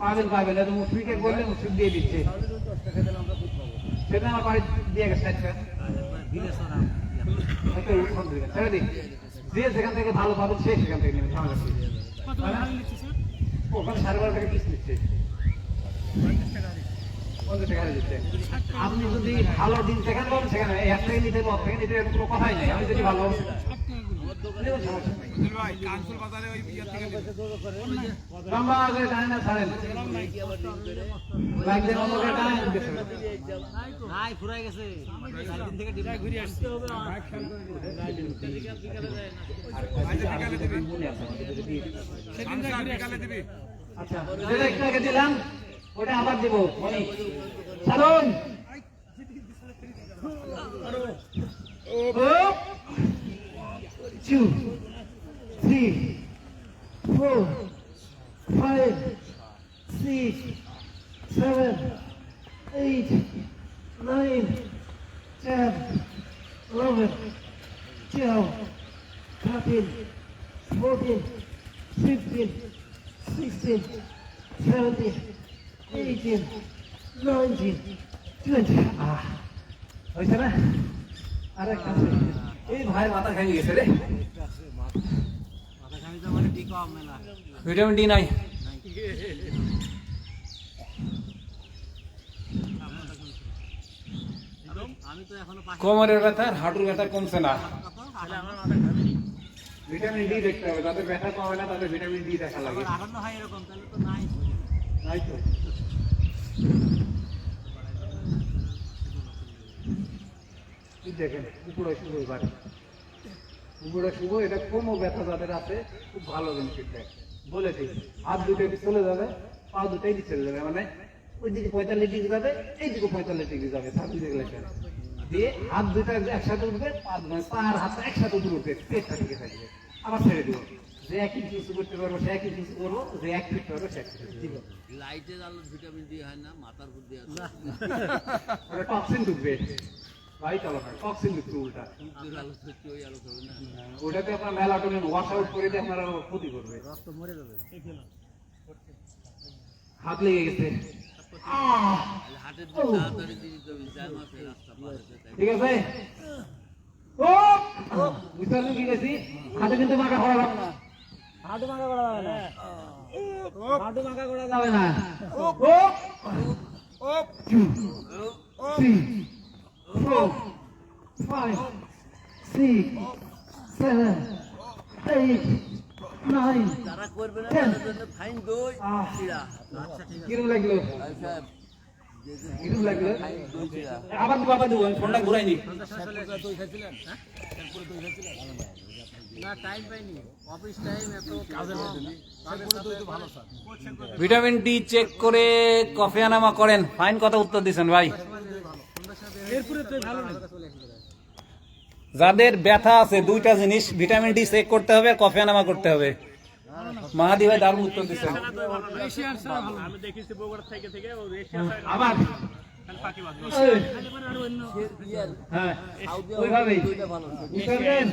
পাবেন পাবেন, এত মুসলিকে বললে মুসলিম দিয়ে দিচ্ছে, সেটা আমার বাড়ি দিয়ে গেছে, ছেড়ে দিন, যে যেখান থেকে ভালো পাবেন সে সেখান থেকে নেবেন, ওখানে 12.5 টাকা পিস নিচ্ছে, সেখানে দিচ্ছে। আপনি যদি ভালো দিন সেখানে পাবেন সেখানে, এক থেকে নিতে হবে, থেকে নিতে হবে, কোনো কথাই নেই। আমি যদি ভালো ভাই কানসুল বাজারে ওই ইয়ে থেকে নেবেন। লম্বা করে টানে না ছাড়েন, লাগছে লম্বা করে টানে উঠতেছে। নাই ফুরাই গেছে, 4 দিন থেকে ডিলাই ঘুরে আসছে। বিকালে দিবি বিকালে দিবি। আচ্ছা, যেটা একটু আগে দিলাম ওটা আবার দেবো। ছাড়ুন। Up. 2, 3, 4, 5, 6, 7, 8, 9, 10, 11, 12, 13, 14, 15, 16, 17, 18, 19, 20. হয়েছে না? আরে কাছে এই ভাই মাথা ভেঙে গেছে রে। মাথা খামি তো মানে ঠিক কম মেলা। ভিটামিন ডি নাই। আমি তো এখনো কোমরের ব্যথা আর হাঁটুর ব্যথা কমছে না। আমার মাথা খামি। ভিটামিন ডি দেখতে হবে, তাদের ব্যথা কমে না, তাদের ভিটামিন ডি দেখা লাগে। আনন্দ হয় এরকম, তাহলে তো নাই। তাই তো এই দেখেন উপরে শুভ এবার উপরে শুভ, এটা কোনো ব্যথা যাদের আছে খুব ভালো বেনিফিট দেয়। বলেছি হাত দুটো চলে যাবে, পা দুটাই চলে যাবে, মানে ওইদিকে 45 ডিগ্রি যাবে, এইদিকে 45 ডিগ্রি যাবে, সার্কুলেশন দিয়ে হাত দুটা একসাথে উঠবে, পা আর হাত একসাথে উঠবে, পেটটা দিকে থাকবে, আবার ছেড়ে দেবো। যে একই কিছু করতে পারবো সে একই কিছু করবো, যে এক ফিট পারবো সে এক ফিট ঠিক আছে। লাইটের আলো ভিটামিন ডি হয় না, মাথার বুদ্ধি আছে। ওটা টক্সিন ঢুকবে, ভাই চলো না, টক্সিন ঢুকবে উল্টা। সূর্যের আলো থেকে ওই আলো হবে না। ওটাতে আপনার মেলাটোনিন ওয়াশ আউট করে দিয়ে আপনার আরো ক্ষতি করবে। রক্ত মরে যাবে। হাত লেগে গেছে, হাটের দিকে তাড়াতাড়ি দিতে হবে, যার মাসে রাস্তা পার হতে থাকে। ঠিক আছে। ও বুঝতে পারলেন কি গেছি, হাতে কিন্তু মাথা করা যাবে না, হাঁটু মাকা করা যাবে না। হাঁটু মাকা করা যাবে না। ও 2, 3, 4, 5, 6, 7, 8, 9, যারা করবে না তাদের জন্য ফাইন দই আহ। চিড়া। কিরম লাগলো, আচ্ছা, কিরম লাগলো? ফাইন দই চিড়া। আবার তো বাবা দেবো, আমি ফোনটা ঘুরাই নি। না, টাইম পাইনি, অফিস টাইম এত কাজে ভিটামিন ডি চেক করে কফি আনামা করেন। ফাইন কথা উত্তর দিচ্ছেন ভাই। এরপরে তো ভালো না। যাদের ব্যথা আছে দুইটা জিনিস, ভিটামিন ডি চেক করতে হবে আর কফি আনামা করতে হবে। মাহাদি ভাই দারুণ উত্তর দিচ্ছেন। আমি দেখেছি বগুড়া থেকে থেকে ও আবার পাখি বাদ হ্যাঁ ওইভাবেই দইটা ভালো। বুঝতে পারলেন?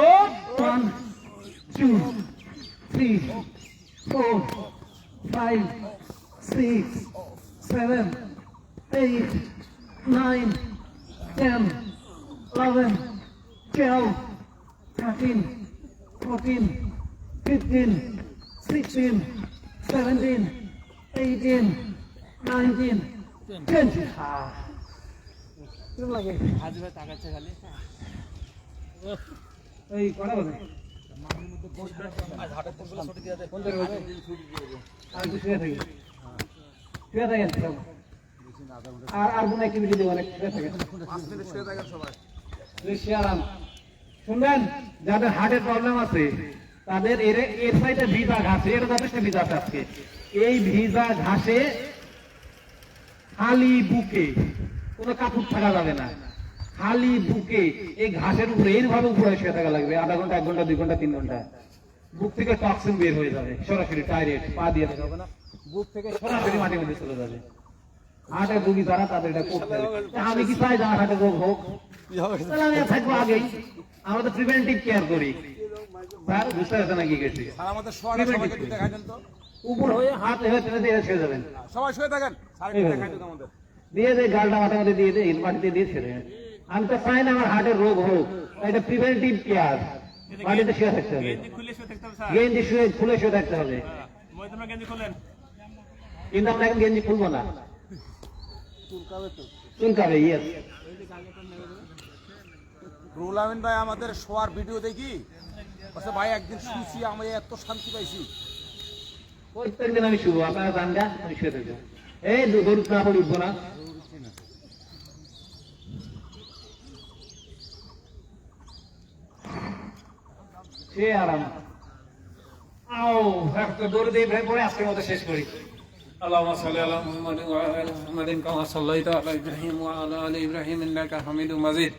ও 1, 2, 3, 4, 5, 6, 7, 8, 9, 10, 11, 12, 13, 14, 15, 16, 17, 18, 19, 20. কিরম লাগে? এই কটা বাজে? কোনটা বাজে? আর একটু শুয়ে থাকি। শুয়ে থাকেন সব। আর কোনো অ্যাক্টিভিটি দেবো না, শুয়ে থাকেন। শুয়ে আরাম। শুনবেন, যাদের হার্টের প্রবলেম আছে তাদের এর সাইডে ভিজা ঘাসে, এর যথেষ্ট ভিজা আছে আজকে। এই ভিজা ঘাসে খালি বুকে, কোনো কাপড় থাকা যাবে না, খালি বুকে এই ঘাসের উপরে এইভাবে উপরে শুয়ে থাকা লাগবে, আধা ঘন্টা, 1 ঘন্টা, 2 ঘন্টা, 3 ঘন্টা। বুক থেকে টক্সিন বের হয়ে যাবে সরাসরি, ডাইরেক্ট পা দিয়ে থাকা হবে না, বুক থেকে সরাসরি মাটির মধ্যে চলে যাবে। হার্টের রোগী যারা তাদের এটা করতে হবে। আমি কি চাই যারা হার্টের রোগ হোক? তাহলে আমি আর থাকবো আগেই, আমরা তো প্রিভেন্টিভ কেয়ার করি। স্যার বুঝতে পারছেন না কি গেছি? আর আমাদের শহরে সবাইকে একটু দেখাই দেন তো। উপর হয়ে হাত এভাবে টেনে দিয়ে শুয়ে যাবেন, সবাই শুয়ে থাকেন, স্যার একটু দেখাই দেন আমাদের। দিয়ে দে গালটা মাথার মধ্যে দিয়ে দে, মাটিতে দিয়ে ছেড়ে। আমি তো চাই না আমার হার্টের রোগ হোক, এটা প্রিভেন্টিভ কেয়ার। মাটিতে শুয়ে থাকতে হবে, খুলে শুয়ে থাকতে হবে স্যার। গেঞ্জি শুয়ে খুলে শুয়ে থাকতে হবে। মই তোমরা গেঞ্জি খোলেন। কিন্তু আমরা এখন গেঞ্জি খুলবো না, চুলকাবে ইয়েস। রুহুল আমিন ভাই আমাদের শোয়ার ভিডিও দেখি আচ্ছা ভাই একদিন শুয়েছি আমি এত শান্তি পাইছি। প্রত্যেকদিন আমি শুভ, আপনারা জান গা, আমি শুয়ে থাকবো। এই দৌড় না পড়ে উঠবো না। সে আরাম। আও, একটা দৌড়ে দিয়ে ভাই পরে আজকের মতো শেষ করি। اللهم صل على محمد وعلى ال محمد كما صليت على ابراهيم وعلى ال ابراهيم انك حميد مجيد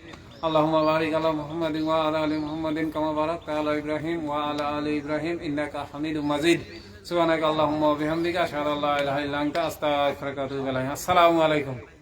اللهم بارك على محمد وعلى ال محمد كما باركت على ابراهيم وعلى ال ابراهيم انك حميد مجيد سبحانك اللهم وبحمدك اشهد ان لا اله الا انت استغفرك واتوب اليك السلام عليكم